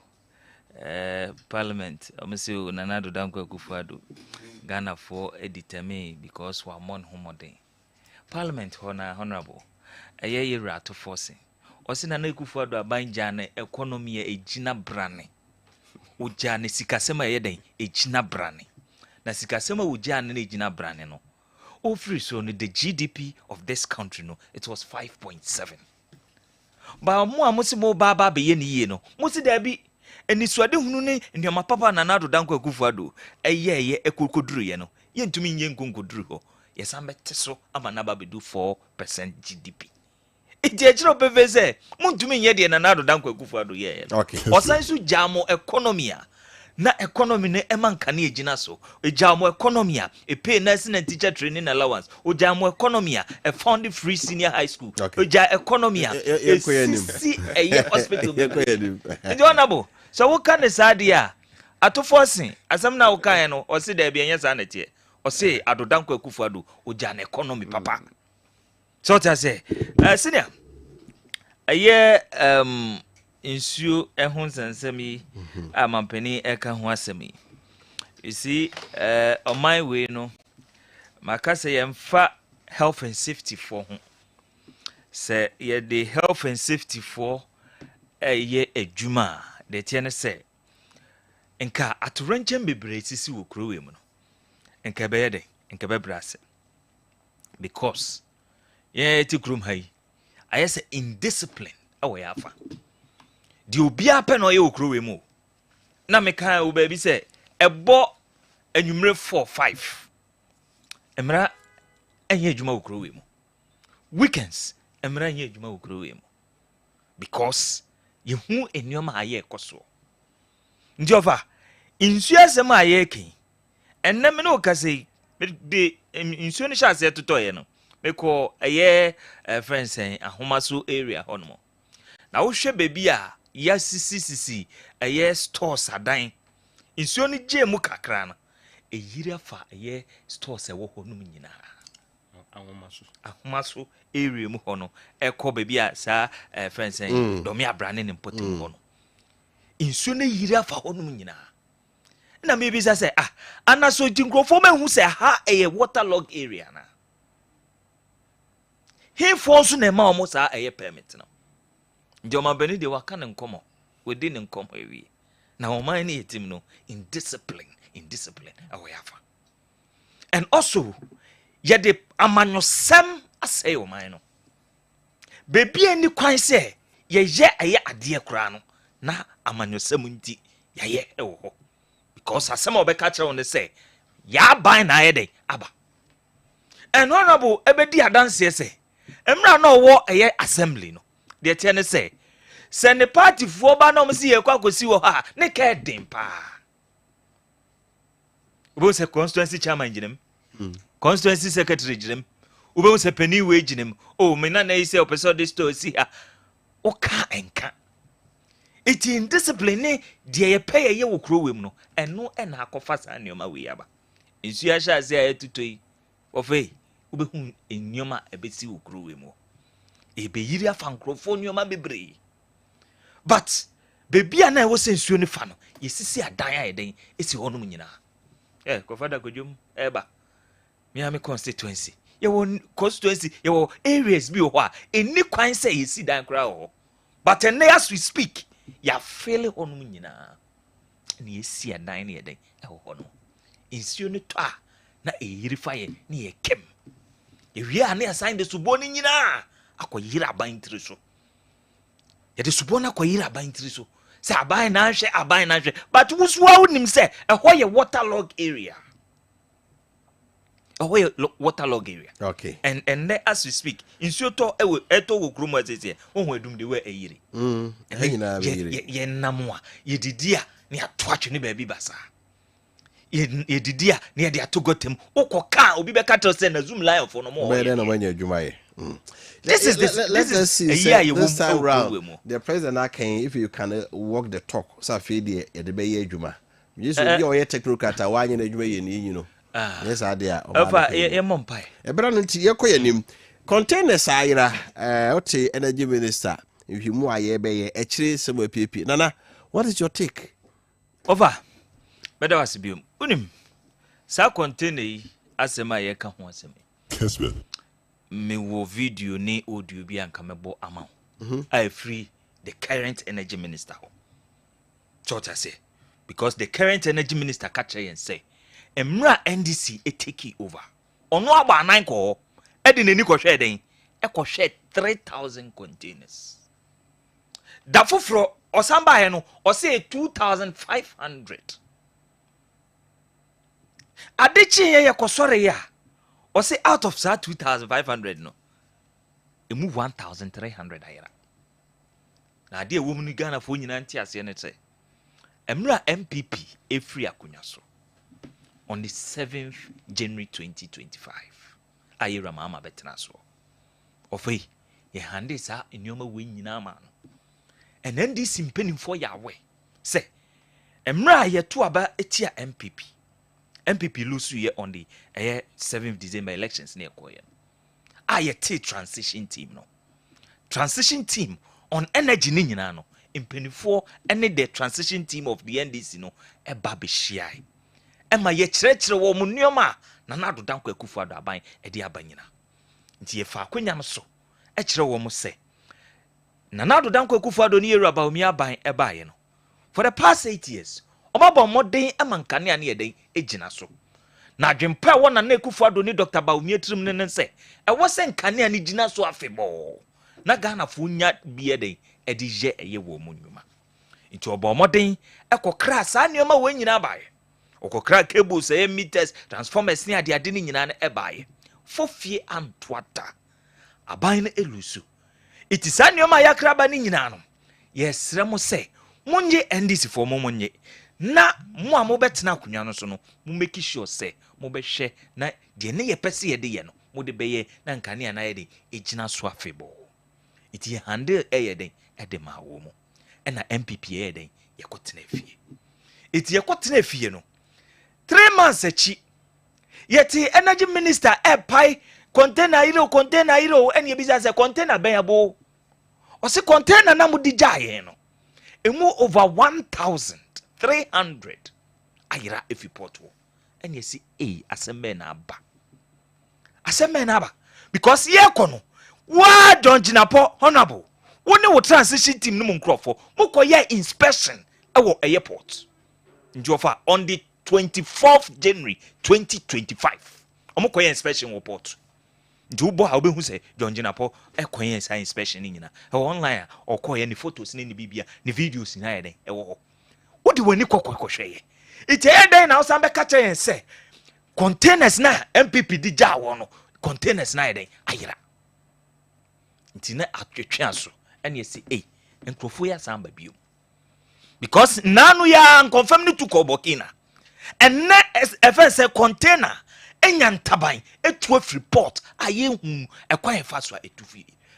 parliament amso nanado danko kufuado Ghana for determine because we are mon homodin parliament honorable ye rato forcing osina na kufuado abanja na economy ejina brane ojane sikasema yeden ejina brane na sikasema ojane na ejina brane no ofri so no the GDP of this country no it was 5.7 ba mo amosimo baba be ye ni ye no mosi da bi enisuade hunu ne ndioma papa na nado danko akufuado eye ekokoduru ye no ye ntumi nye nkonkoduru ho ye sambe teso ama na ba be do 4% GDP ejechiro beveze muntumi nye de na nado danko akufuado ye okay osansu jamo economia na economy ne emanka na ejina so ejamo economia pay nursing and teacher training allowance ojamo economia a fund free senior high school oja economia see a hospital ndio honorable so what can say a atofosin asem na wokan no o se da bia nya sa na tie o se adodanko akufuado oja na economy papa so ta say senior aye insuo ehun sansemi amampani eka ho asemi you see on my way no makase yemfa health and safety for ho say ye the health and safety for ye adwuma de tie ne say nka atoranchen bebre sisi wo krowe mu no nka be yede nka be brase because ye ti krum hai ayese indiscipline awo yafa di obi ape no ye okrowe mu na me kan o ba bi se ebo anwumre 4-5 emra enye adwuma okrowe mu weekends emra enye adwuma okrowe mu because ye hu enyoma aye ekoso ndi over insu asem aye ken enna me no kase de insu ni sha se totoye no me ko eye friends ahomaso area hono na wo hwe baby a ya sisi eye stores adan insuo ni gemu kakra na eyira fa eye stores e wo honum nyina ahomaso area mu hono ekọ baby a sa friends domi abrane ne mpotem hono insuo ne yira fa honum nyina na me bi say anaso jinkrofo mehu say ha eye waterlog area na he force na ma omo sa eye permit na Njoma beni de wakane nkomo within nkomo ewi na oman ni yetim no indiscipline awoyafa and also ye de amanyosem asay oman no bebi ani kwan se ye aye ade kura no na amanyosem nti ye ewo ho because asem obeka kire won say ya ban na ye de aba and honorable ebedi adanse se emra no wo eye assembly no de tie ne say se ne party fo ba na omsi ye kwakosi wo ha ne ka den pa ubo se constituency chairman jinem constituency secretary jinem ubo se penny we jinem o me na ise opeso de store si ha o ka enka iti indiscipline ne de ye pay ye wo kro we mu no eno na akofa sa ne o ma we aba Insu ya sha se ayetutoi. Ofe, ubehu enyoma ebesi okru we mo. Ebeyiri afa nkrofo nyoma bebre. But baby ana wo se nsuo ne fa no, yesisi adan ayeden esi honum nyina. Kofada kodwom eba. Me am constituency. Ye constituency, ye areas bi ho a eni kwan se yesi dan kra ho. But as we speak, ya feel honum nyina. Na yesi adan ne yeden ho no. Nsuo ne to a na eyiri fa ye ne ye kem. Ye wi a na assign de subo ne nyina akoyira aban tiri so. Ye de subo na akoyira aban tiri so. Say aban na hwe, but wuswa wonim say ehwo ye waterlog area. Waterlog area. Okay. And as we speak, nsuo to eto wo kromo azeze, ohun adum de we eyire. Ehina be yire. Ye namwa, ye didia ne atoatwe ne ba bi basa. Ye didia ne de atogotem. Ukoka obi be kato say na zoom line for no more. Be dey no manya adwuma ye. This is this time round. The president can, if you can walk the talk, so feed the be adwuma. You so be o technocrat a wanye na adwuma ye ni you know. Yes, I dear. Ofa ye mompai. Ebra no nti ye koyanim. Containers ayira oti energy minister. If you mu aye be ye ekire semo PP. Nana, what is your take? Ofa. Beda wasibium. Unim. Sa container yi asema ye ka ho asema. Kessben. Me wo video ni audio bi anka mebo ama. I free the current energy minister. So I say because the current energy minister catch and say Emra NDC take over. Ono aba anan ko e de nani ko hwe den e ko hwe 3,000 containers. Da foforo osamba he no o say 2,500. Adechi ye kosore ya o say out of that 2,500 no e move 1,300 ayira. Na ade wo mu ni Ghana fo nyina nti ase ne tse Emra MPP e free akunya so on the 7th January 2025. Ayira mama betena so. Ofei, ye hande sa enyoma we nyina ma no. And then this impending for Yahweh. Say, Emra ye to aba etia MPP. MPP lose ye on the 7th December elections near Koyen. Aye transition team no. Transition team on energy ni nyina no. Impending for any the transition team of the NDC no e babeshiai. Ema ye kyerɛkyerɛ wo mu nneoma na nado danko akufu ado aban e de abanyina nti ye fa akonya no so e kyerɛ wo mu sɛ na nado danko akufu ado ne yeru aba omi aban e baaye no for the past 8 years omabɔ modern emankane ane yeden egina so na adwempa wo na akufu ado ni Dr. Baumi atirim ne sɛ e wo sɛ nkane ane gina so afebɔ na Ghana fo nya bie den e de je eye wo mu nnwuma nti obɔ modern e kokra saa nneoma wo nyina baaye okokra cables meters transformers ni ade ni nyina na ebaye fofie antwata aban na elusu itisa nneoma yakra ba ni nyina no yesre mo se munye NDC for mo munye na mo a mo betena akunwa no so no mo make sure se mo be hwe na de ne ye pese ye de ye no mo de beye na nkane na ye de egina so afebo iti handle ye de de ma wo mo na MPP ye de ye kotena fie iti ye kotena fie no 3 months achi yeti energy minister pai container hero any business container ben abo o se container na mudi jaye no emu over 1,300 ayira efiport wo any si aseme na aba because ye kono wa don jinapo honorable woni wo transition team no nkrofo mokoye inspection ewo airport njofa on the 24th January 2025. Omokoye inspection report. Ndubo ha obehu se John Jinapo ekoye sa inspection nyina. E online or koye ni photos ni bibia, ni videos na yeden e wo ho. Wodi wani kokohweye. Ite eden na osambe kacha yen se containers na MPP di ja wo no. Containers na yeden ayira. Nti na atwetwe aso ene yesi enkrofo ya samba biom. Because nanu ya confirm ni tuko Burkina. And na FS container enyantaban etu afri port aye hu ekwan fa so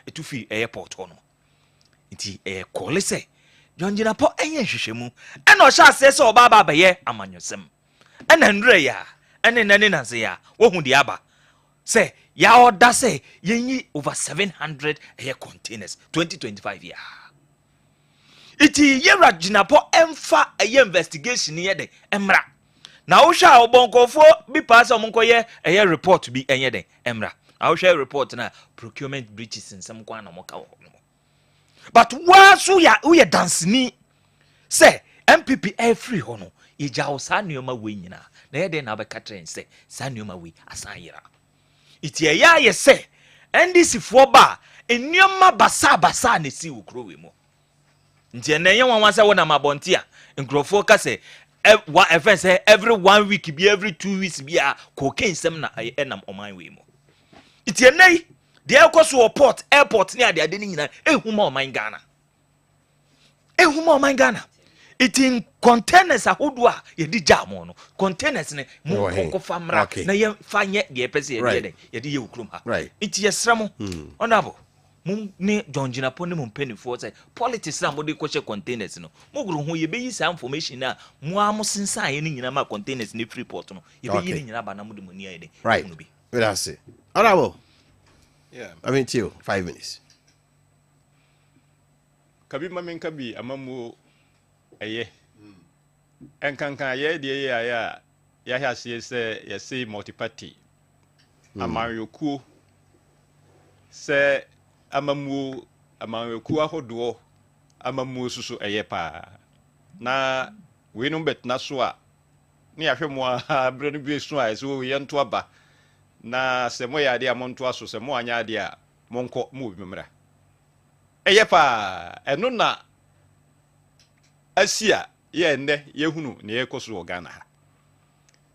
etufi airport hono nti call say John Jinapo enye hwehwemu ena o sha se oba ba ye amanyosem ena ndre ya ene nane na se ya wo hu di aba say ya order say yenyi over 700 air containers 2025 ya iti yera jinapo emfa aye investigation ye de emra na wo hwa obonkofo bi pass omonkoye aye report bi enye de emra na wo hwa report na procurement breaches nsem kwa na moka wo but wa so ya wo ye danceni say MPP free ho no ija wo sa nneoma we nyina na ye de na be katren say sa nneoma we asan yera iti ya ye say NDC fo ba nneoma basa na si wo kro we mo nti enye wanwa say wo na mabonti a nkrofo ka say say every 1 week be every 2 weeks be a cocaine sem na enam oman we mo iti enei de ekoso port airport ni ade ni nyina ehuma oman Ghana iti containers ahodo a ye di jam no containers ne mo ko famra na ye fanye de pese ye de ye ukrum ha iti yesra mo onabo mum ne John Jinapo ne mum penifo say politics na mo de ko che containers no mo guru ho ye be yi sa information na mo amosensa ye ni nyina ma containers ne free port no ye be yi ni nyina ba na mo de moni aye de no bi that's it onabo I mean to you 5 minutes kabi mamen kabi amamu eye enkankan ye de ya hase se say multi-party amanyoku se amamu amanyoku ahodo amamu susu eye pa na we no bet na so a ne ahwemo a bre no bi so a so ye nto aba na se mo ya de amonto aso se mo anya de a monko mo bimra eye pa eno na asia ye nne ye hunu ne ye koso Ghana ha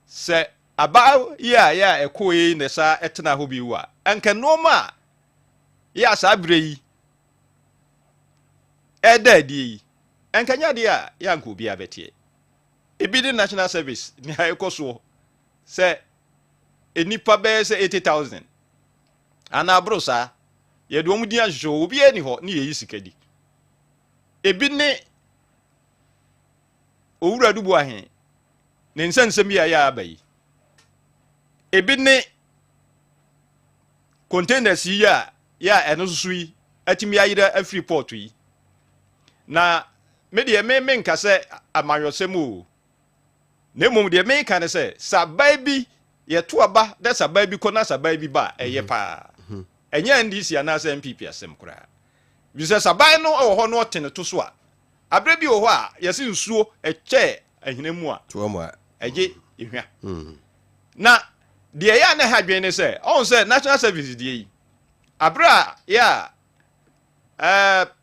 se aba ya ekoyi ne sa etena ho bi wa enka noma ya sa bre yi edadi yi enka nya de a ya nko bi abetie ebi di national service ni ha ekoso se enipa be se 80,000 ana brosa ye do mudi ahwo obi ani ho ne ye yisikadi ebi ne owura dubu ahen ne nsensem ya abayi ebi ne containers ya eno susu yi atimi ayira afri port yi na me de me nka se amanwosem o na mum de me nka ne se sabai bi ye to aba da sabai bi kona sabai bi ba eye pa enya ndisi ana se MPP asem kura bi se sabai no wo ho no tene to so a abre bi wo ho a yesi nsuo eche ahinemu a to mo eje ehwa na de ya na ha dwen ne se on se national service de yi abra ya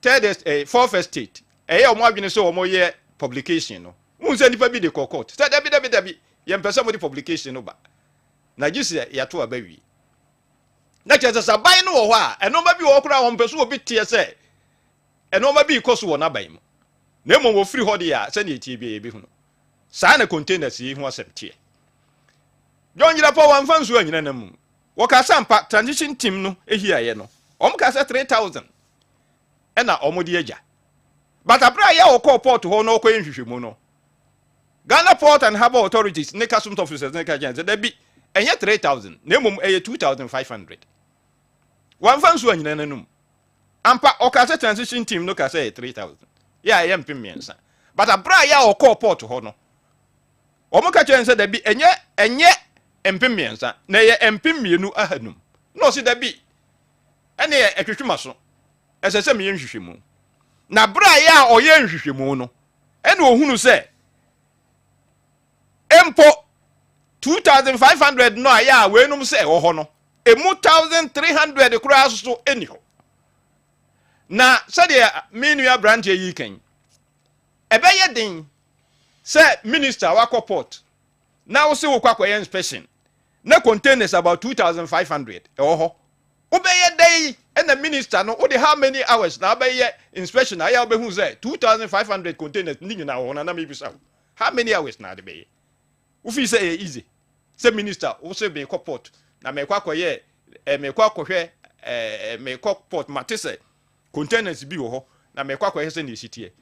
third fourth estate eya omo adwene se omo ye publication no mun se nipa bi de court se dabi ye mpese mo de publication no ba na gise ya to abawi na chese sabai no wo ho a enoma bi wo kura wo mpese obi tie se enoma bi ikoso wo na bai mo na mo free hodi ya se ne tie bi e bi hu no sa na containers yi hu aseptie John Jinapo wan fansu anyina namu wo ka sampa transition team no ehiaye no ka se 3,000 ena omodi agya but abra ya wo call port ho no ko yenhwehwemu no Ghana Port and Harbour Authorities ne customs officers ne ka gyan da bi enye 3,000 na emom eye 2,500 wan fansu anyina nanum ampa o ka se transition team no ka se 3,000 ya ye mpem miensa but abra ya wo call port ho no ka gyan se da bi enye empem miensa na ye empem mienu ahanum no si da bi ene etwetwema so esese me yenhwehwemu na bra ya oye nhwehwemu no ene ohunu se empo 2,500 no aya we num se wo ho no emu 1,300 kura so eni ho na se de menua branch yi kan ebeye din se minister wakoport na wo se wo kwakoye inspection na containers about 2,500 wo ho obeye day and the minister no o de how many hours na obeye inspection aya obehu say 2,500 containers ni nyina wo na me bisa how many hours na de be wo fi say easy say minister wo say be port na me kwakoye me kwakohwe me port matese containers bi wo ho na me kwakoye say na esitie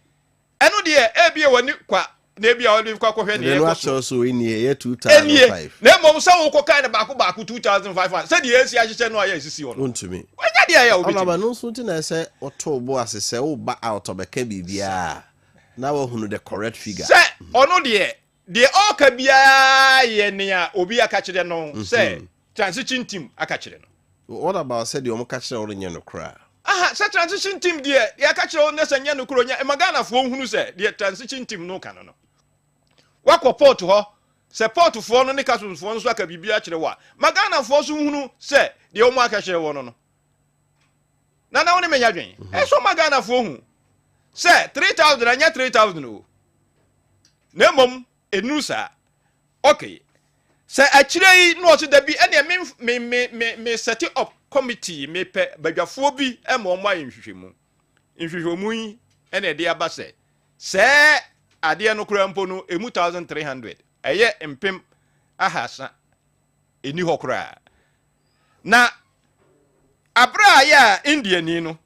eno de e bie wani kwa nebi a olive kwakọ hwe ne The last yekoso also in year enie 2005. na mom sa wo kokan ne baako 2500 say the AC ahyeche no aye sisi ho no To me. wanya dia ya obi Ama no so tin na say oto bo asese wo ba out obeka bibia. Na wo hunu the correct figure. say ono de all ka bia ye ne a obi aka kire no say transition team aka kire no. What about said you catch the orange no cry? Aha, say transition team there ya ka kire no say nya no kuro nya magana fo hunu say the transition team no kan no. Wako port ho support fo no ne kaso fo no so aka bibia kire wa magana fo so hunu say de o mu aka kire wo no. Na woni menya dwen. E so magana fo hu. Say 3000 anya 3000 o. Na mom enusa. Okay. Say akire yi no so da bi ene me set up committee me pe badwafo bi e mo mo ahwehwemu. Nhwehwemu yi ene de aba say ade no kura mpo no emu 1300. Eye mpem ahasa eni hokura. Na abra ya India ni no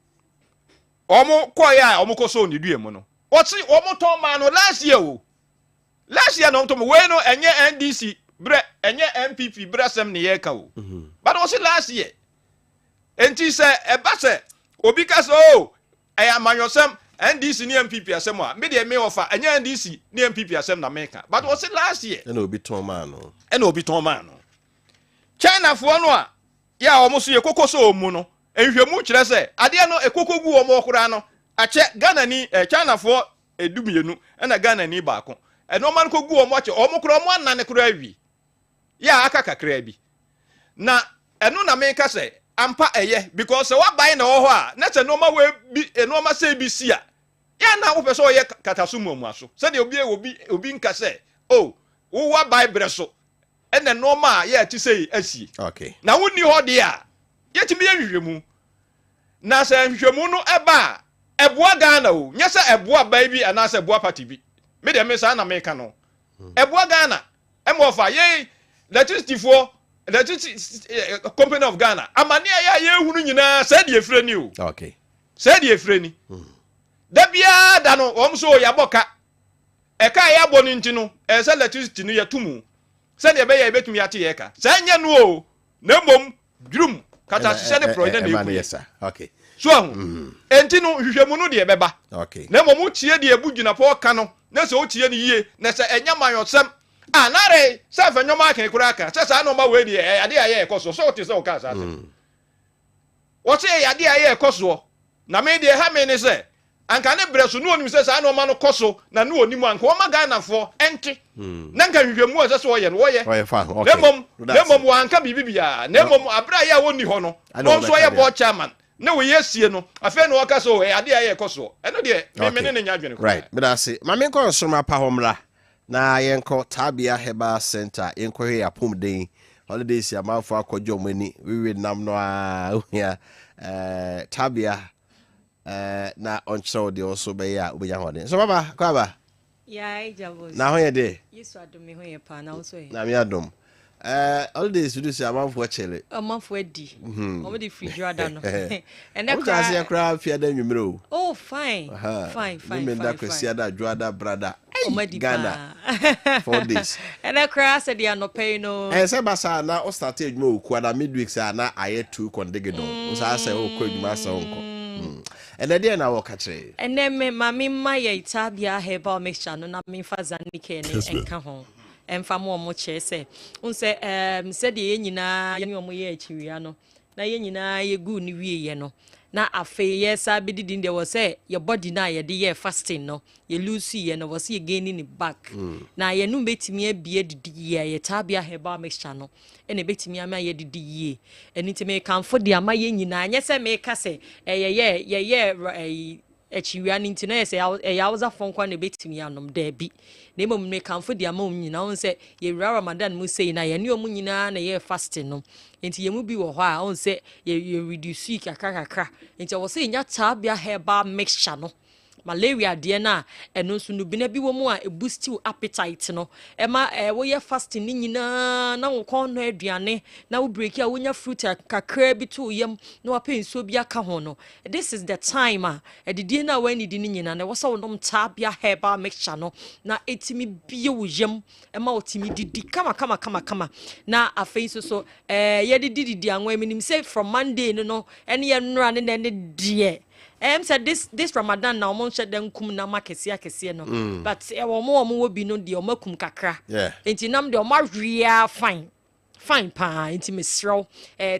omo koya omo koso ni duemu no oti omo ton ma no last year no to we no enye NDC bre enye MPP bre sem ne ye ka o but o say last year enti se e ba se obi ka so e amanyosem NDC ni MPP asem a me de me offer enye NDC ni MPP asem na meka but o say last year And obi ton man no. China fo no a ya omo so ye kokoso omu no enhwemu kire se ade no ekokogu omo okura no ache Ghana ni China fo edumienu na Ghana ni baako eno man kogu omo ache omo kura omo anane kura awi ya aka kakra bi na eno na me ka se ampa eye because wa bai na wo ho a na che no ma we bi eno ma se bi si a ya na wo pese o ye katasumu omu aso se de obi nka se oh wo wa bai breso ene no ma ya ti sei asi Okay. na woni ho de a ye ti me hwehwemu na se hwehwemu no eba eboa Ghana o nya se eboa bai bi ana se eboa party bi me de me sa na me ka no eboa Ghana e mo fa ye electricity company of Ghana amane ya ye hunu nyina se de efre ni o Okay. se de efre ni da bia da no om so ya boka e ka ya bo ni ntino e se electricity no ya tumu se de be ya betumi ya te ye ka se nya no o na mom drum kata se de project na ebu Yes sir. Okay. so enti no hwehwemu no de beba Okay. na mom tie de ebu gyina po ka no na se o tie ni yie na se enya mayosem anare se fa nyoma kan kura aka se sa no ma we de ade aye ekoso so te se o ka sa wo se ade aye ekoso na me de ha me ne se anka ne breso no onim se sa no ma no koso na no onim anka o ma Ghana fo enti na nka hwehwemu se so ye no wo ye Fine. Okay. na mom wo anka bibibia na mom abra ya woni ho no no so ye board chairman na we yesie no afa no waka so ade aye ekoso eno de me ne nya adwene ko Right. But I say, my main concern my pahomra. Na yenko Tabia Heba Center, yenko he apumden. Holidays ya manfo akwadwo mani. We nam no a ya Tabia na oncho de also be ya ubenya hode. So baba, kwaba. Ya ijabos. Na ho ye de. Yesu adom me ho ye pa na so ye. Na me adom. Holidays we do say manfo chele. Manfo adi. Omo de free ada no. And that class ya kra fia da nwumre o. Oh fine. Fine. Me da kwesi ada dwada brada. Ghana 4 days. And that crass said they no pay no. And say basa na o start edwuma oku na midweek say na aye 2 kondegedo. O say say o ko edwuma say onko. And then na wo ka kire. And then me mama ma ye Tabia herbal mixture no na me fa zanike ne enka ho. Emfa mo mo che say. Un say said ye nyina ye omo ye achiwia no. Na ye nyina ye gu ni wie ye no. Na afe yes abididi there was say your body na ye dey fasting no ye lose ye no was ye gaining it back na ye no betimi abie didi ye Tabia herbal mixture no ene betimi ama ye didi ye eni me kanfo de ama ye nyina anye se me ka se ye echiwia ni ntino ye se ya uza fonkwa ne betimi anom da bi na emom me kanfo de ama nyina on se ye Ramadan mu sei na ye ne omu nyina na ye fasting no enti ye mu bi wo ho a on se ye reduce kakra enti wo se nya Tabia herbal mixture no malaria de na eno nso no bina bi wo mu a boost your appetite no ema wo ye fasting ni nyina na wo kon no aduane na wo break a wonya fruit kakra bi to yam na wa penso bi aka ho no this is the time a edidie na wa nidi ni nyina na wo so nom tabia herbal mixture no na etimi bie wo yam ema otimi didi kama na afei so ye didi anwa minim say from Monday no ene ye nra ne de said this Ramadan na omo hye den kum na makese no but omo wo bi no de omo kum kakra enti nam de omo awia fine pa enti mesro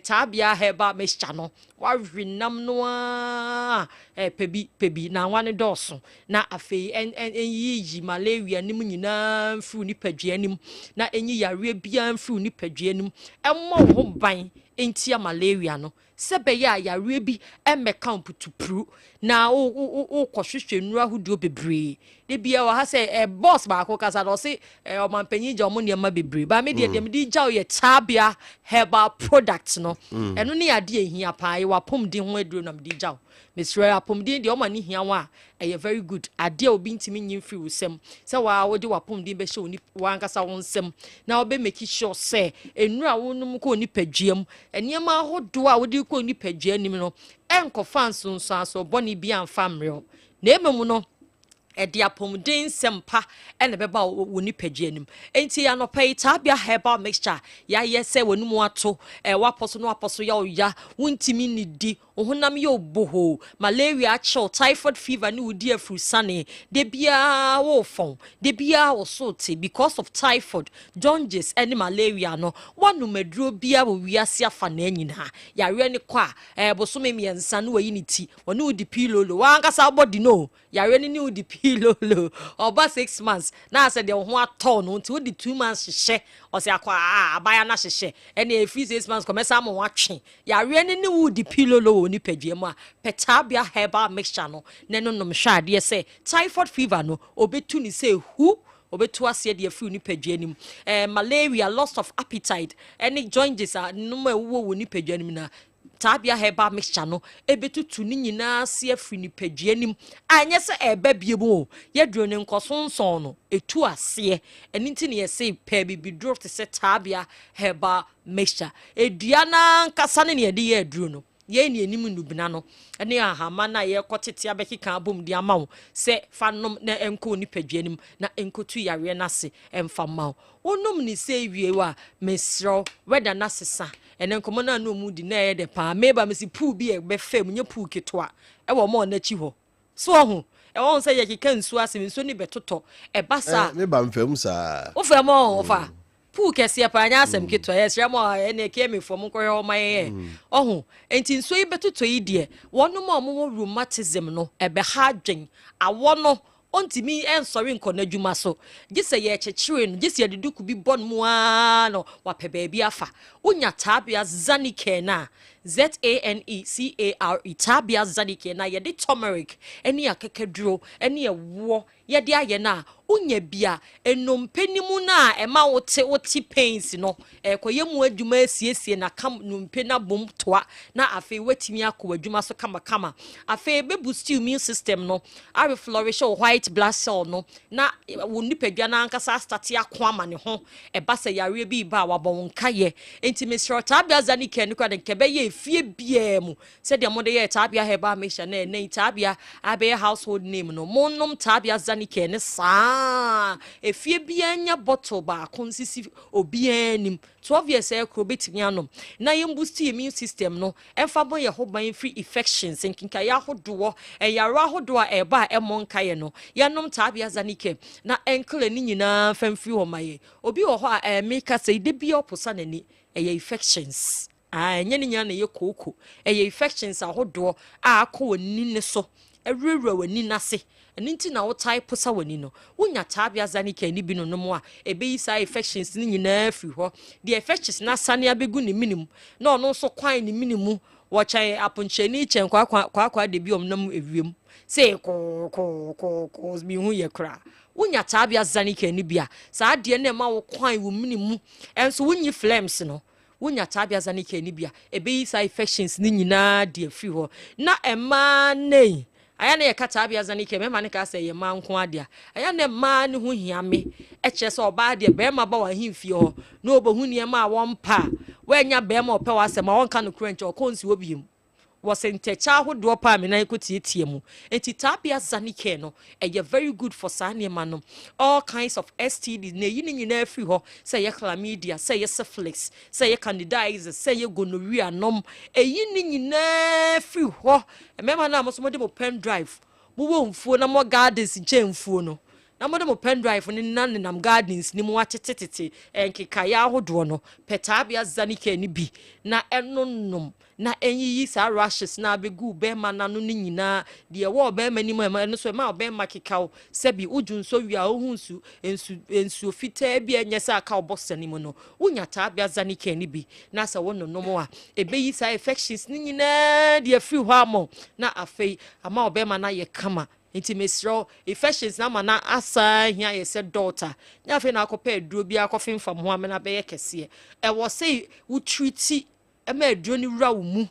tabia heba mexcha no wa hwinam no pebi na wane doso na afei yi malaria nim nyina mfru ni padua nim na enyi yare bia mfru ni padua nim emmo ho ban enti malaria no sebe ya yare bi emeka mputupru na o kohwehwe nura hudo bebre de bia wa ha se boss ba ko kasa do se o mampanyi je o mo niam bebre ba me de de jaw ye tabia herbal products no eno ne ade ehia pa ye wa pom de ho aduro na me de jaw mesre apom de o ma ne hia wa e very good ade obi ntimi nyim free wusem se wa wo de wa pom de be hye oni wa nkasa won sem na obe make sure se enura wonum ko oni paduam eniema hodo a wo de ko oni padua nim no enko fanso nso aso boni bia mfamre na ememu no edi apomden sempa ene beba woni padua nim enti ya no pay tabia herbal mixture ya yese wonum ato waposo ya oya wontimi nidi ohunam ye oboho malaria chill typhoid fever ni wudi afusane de bia wo fon de bia wo sote because of typhoid jaundice and malaria no wanu maduro bia wo wiase afa na anyina yare ne kwa bosome miensa no wayi ni ti wonu udi pilolo wankasa body no yare ni udi pilolo oba 6 months na say de ho ato no nti udi 2 months hye o se akwa abaya na hye ene efi 6 months komesa mo watwe yare ni udi pilolo ni paduam a petabia herbal mixture no neno nom hwade se typhoid fever no obetu ni se hu obetu ase de afi ni paduanim malaria loss of appetite any jaundice no ma wo ni paduanim na tabia herbal mixture no ebetutu ni nyina se afi ni paduanim anye se eba biemu ye duro ne nkosonson no etu ase eni nti ne ye se pe bibiduro te se tabia herbal mixture edua na nkasa ne ye de ye duro no ye ni enim nubina no ene ahama na ye kotete abekika abom di amawo se fanom na enko ni paduanim na enkotu yare na se emfama wonom ni se wie wa mesro weda na sesa ene nkomo na no mu di na ye de pa meba mesi pu bi e be fam nye pu ketwa e wo mo na chi ho so ho e won se ye kika nsu asem nsu ni betoto e basa meba mfam sa wo fam o fa pu kese pa anya asem ketwa ye sra mo ene ke me fom ko ho maye ohu enti nso yi betoto yi de wono mo rheumatism no e be ha dwen awo no ontimi ensori nkonadwuma so gise ye chechire no gise yeduku bi bon mu no wape baabi afa unya tabia zanike na ZANECARE tabia zanike na ye de turmeric eni akekeduro eni ewo ye de aye na unya bia enompenimu na ema wote pains no koyemu adwuma asiesie na kam nompe na bom toa na afi watimi akọ adwuma so kama afi be boost immune system no are flourish white blood cell no na wo nipadua na ankasa start akwa ne ho eba se yare bi ba wabon kaye enti mesro tabia zanike no kwa de kebe ye fie bia mu se de mo de ye tabia heba mesha na tabia abe household name no monnom tabia zanike ne saa efie bia nya bottle ba konsisi obianim 12 years ekro betimi anom na yem boost immune system no emfa bo ye hoban free infections nkinka ya hodo yara hodo a eba emonka ye no yanom tabia zanike na enkle ni nyina famfiri ho maye obi wo ho a meka say de bia oposa nani infections enye ni nya na ye koko infections ahodo a akọ wani ne so ewurewura wani nase ninti na wo type sa wani no wonya tabia zanike ni bi no mo a ebeyi sa infections ni nyina afiri ho the infections na sane abegu ni minimum na ono so kwan ni minimum wo chan aponcheni chen kwa de bi omnam ewiem say ko bi hu ye kra wonya tabia zanike ni bia sa de na ma wo kwan wo minimum enso wonyi flames no wonya tabia zanike ni bia ebeyi sa infections ni nyina de afiri ho na ema nei aya na ye kata Appiah Zanike me ma ne ka say ye ma nko ade aya na ma ne ho hia me e kire say oba de be ma ba wa himfie ho na obohu ne ma won pa wa nya be ma opa wa se ma won ka no kranch o konsi obiem was in childhood pa me na ikotie mu enti Appiah Zanike no e very good for sane man all kinds of STDs na yi ni na free ho say ye chlamydia say ye syphilis say ye candidiasis say ye gonorrhea nom yi ni na free ho me ma na mo so mo de mo pen drive mo wo mfuo na mo gardens nche mfuo no na mo de mo pen drive ni nam gardens ni mo atetetete enkekaya ahodo no Appiah Zanike ni bi na enonom na enyi sa rashes na begu be ma na no nyina de wo be ma ni ma no so ma be ma kekaw sebi ujun so wi a ohunsu ensu fitaa bi enye sa ka obosa ni mo no unya Appiah Zanike ni bi na sa wo no no a ebe yi sa infections ni nyina de free ho amo na afei ama obe ma na ye kama enti mesro infections na ma na asa hia ye se daughter nya afei na akopa aduro bi akofemfam ho amena be ye kese e wo say wo treat ema aduro ni wura wo mu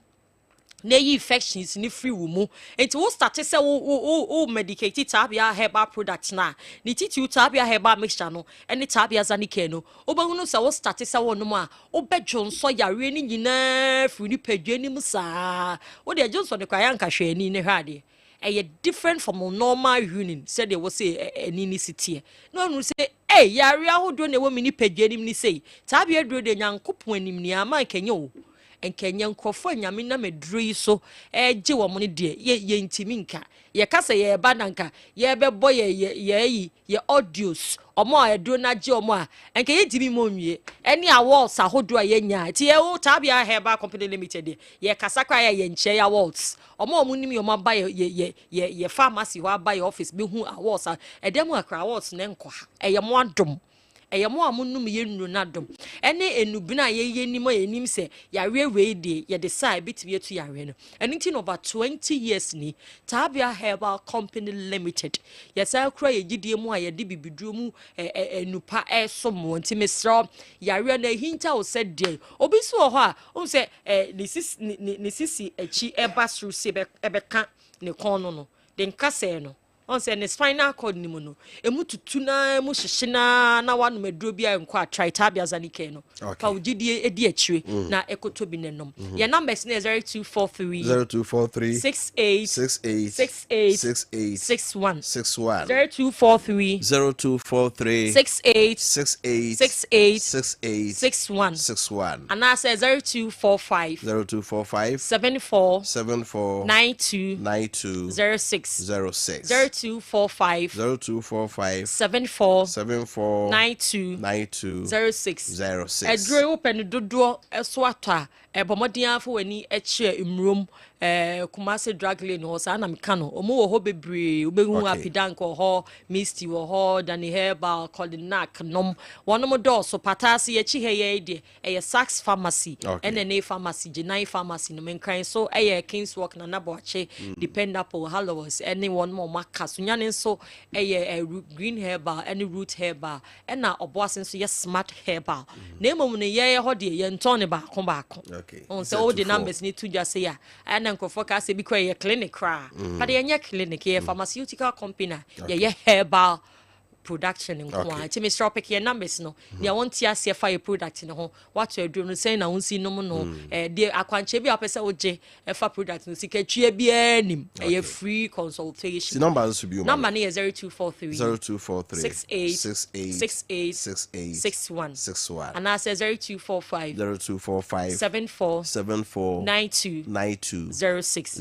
na yi infections ni free wo mu enti wo start say wo medicate Appiah herbal product na ni titi Appiah herbal mixture no eni Appiah Zanike no obahunu say wo start say wo no mu a wo bejo so yare ni nyina free ni padwa ni mu saa wo de ajo so de kwa yanka hwe ani ne hwade different from normal urine said they will say any city no no say hey yare ahodo na wo mini padwa ni say Appiah duro de nyankopon anim ni ama kenye o enkenye nkofo nyame na medrui so gye wo mo ne de ye ntimi nka ye kasa ye ba nanka ye bebo ye audios omo a eduro na gye omo a enke ye dimi mo nwie eni awards ahodo a ye nya ti ye wo Appiah Herbal Company Limited ye kasa kwa ye nche ya awards omo nim yo maba ye pharmacy wa ba ye office be hu awards edem akra awards ne nko ha ye mo adom mo amunum ye nuru nadom ene enubina ye nim enim se yare we de ye decide bitibie to yare no anything over 20 years ni Appiah Herbal Company Limited yes I kra ye gidie mu a ye de bibiduro mu enupa esomo ntimesro yare na hinta o said de obi so ho a o se ni sisi echi ebasru se ebeka ne kono no den kase no on say the spinal cord ni mu no emu tutu na emu hyehye na wanu meduro bia enko atrai Appiah Zanike no ka ugidie edi akire na ekoto bi nenom your numbers na 0243 68 61 and I say 0245 74 92 06 0245 74 92 06 edro open dodo eso atwa ebomodin afo wani eche imrom Kumasi drug lane ho sa na meka no omo wo ho bebre obehu apidank ho misty wo ho dani herbal colinac nom wonom do so patasi ye chi heye de Sax pharmacy NNA pharmacy Genai pharmacy no menkran so Kings Walk na naboache dependable Hallows anyone more maka so nyane so green herbal any root herbal na oboasen so ye smart herbal na emom ne ye ho de ye nton ne ba ko on say all the numbers need to just say and nkofo ka say bi kwa ye clinic kra but ye clinic ye pharmaceutical company ye herbal production in kwa ti me stop pick your numbers no they want ya see fire product no ho what you do no say na unsi no no de akwanche bi apese oje fa product no sika twa bi anim ye free consultation the numbers should be number is 0243 68 61 and I say 0245 74 92 06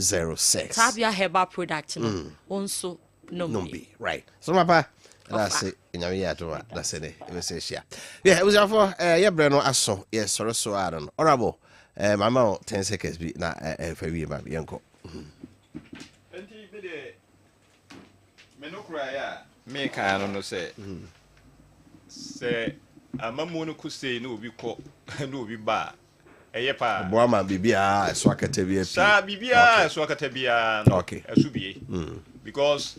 Appiah Herbal product no also no be right so my that's it. That's it. Yeah, it was for Breno Asso. Yes, so I don't know. Honorable, Mama, 10 seconds be na for we, my uncle. Me can no say. Say, a mamono could say no be caught, no be bar. Eyepa. Boama bibia, swakatebia. Sa bibia, swakatebia. Okay, a subi. Because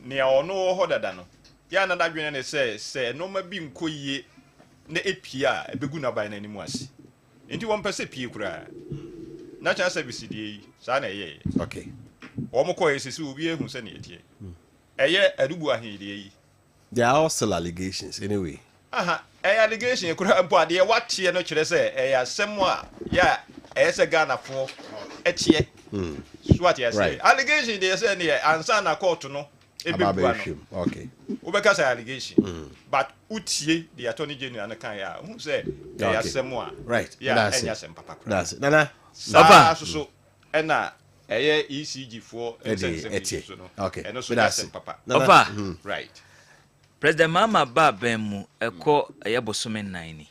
near or no hoda dano. Ya na dadwene ne say no ma bi nko yie na epia ebegu na ban nani mu ase enti won pese pie kura na cha service die sa na ye okay omo ko esisi obi ehun se na etie eye adubu ahede yi They are all still allegations anyway. Allegation ekura mpo ade watie no kire se asem a ya ese Ghana fo etie so what you say allegation they say ne ansa na court no ebebuano okay ubeka say allegation but utie the attorney general na kan ya who say asem a right ya enya sem papa that's nana papa so na ECG for etie okay and also that's papa Ofa right President Mama Babemu eko bosome 9 ni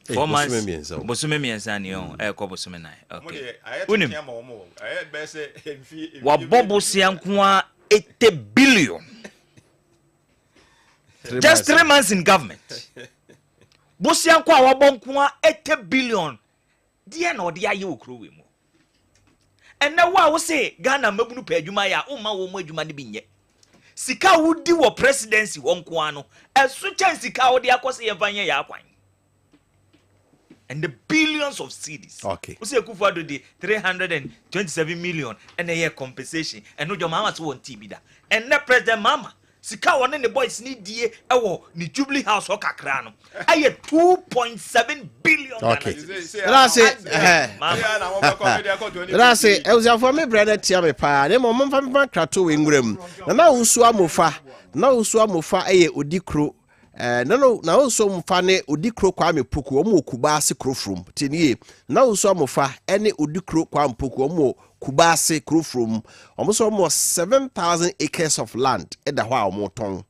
4 months bosome miensa ni eko bosome 9 okay unim wa bobo siankoa 80 billion just 3 months in government bosiankoa wa bonkoa 80 billion dia na odi aye okro we mu ena wa wo say Ghana mabunu pa adwuma ya o ma wo mu adwuma ne binye sika wudi wo presidency wonko ano esu chan sika wodi akose yefanye ya akwan and the billions of cedis okay we say Akufo-Addo the 327 million and a year compensation and no mama so won tibida and na president mama sika won ne boys ni die ewo ni Jubilee House o kakra no aye 2.7 billion okay that's it that's it e was for me brother tia me pa ne mo mfa krato we ngurem na usu amofa aye odikro na usu mfa ne odikro kwa me poku omo Kubase krofrom tinie na usu amofa ene odikro kwa mpoku omo Kubase krofrom omo so mo 7,000 acres of land eda ho a omo ton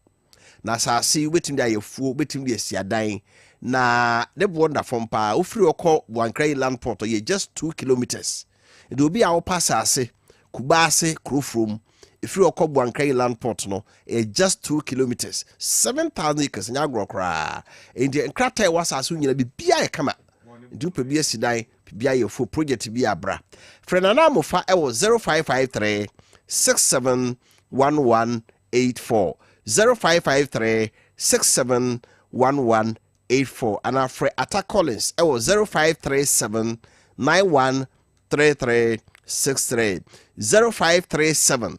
na saasi wetim dia yefuo wetim dia siadan na de bonda fompa ofiri okọ Buankrai land port ye just 2 kilometers e obi a wo passase Kubase krofrom ifiri okọ Buankrai land port no just 2 kilometers 7,000 acres nya grokra indi enkrata e wasase nyina bibia e kama ndu pe bia sidan bibia ye fo project bia abra frenana mofa e wo 0553 671184 0553 671184 and afre Atta Collins e wo 0537 913363 0537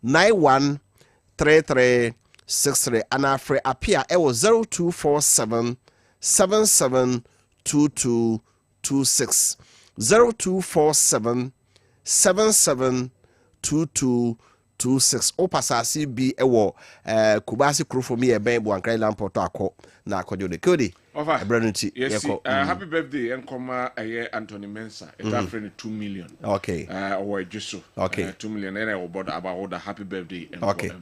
913363 and afre Appiah e wo 0247 772226 0247 772226 opasasi bi ewo Kubase krofom ye ben Buankrai land port akọ na akọjo de kodi ebranunti yeko happy birthday enkoma Anthony Mensah it offering 2 million okay or just okay 2 million and I about the happy birthday okay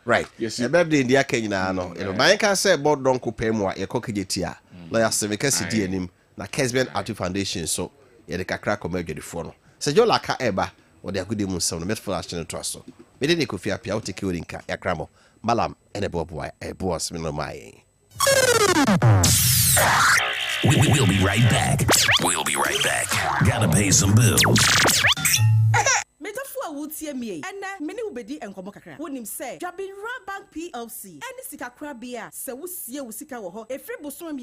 right yes birthday ndi akanyina no man can say about don ko pemu a yekokejetia lawyer Seveka CD anim na Kessben 93.3FM Foundation so ye de kakra komedwedefo no se jo laka eba o de agudi mu nsem no metful action to aso me de ne Kofi Appiah o take orinka yakramo malam ene boboa e boss me no mai. We'll be right back. Gotta pay some bills. Metafua wutie mie ena meni ubedi enkomo kakra wonim se Jabin Bank PLC eni sika krabia se wusie wusika wo ho efri bosom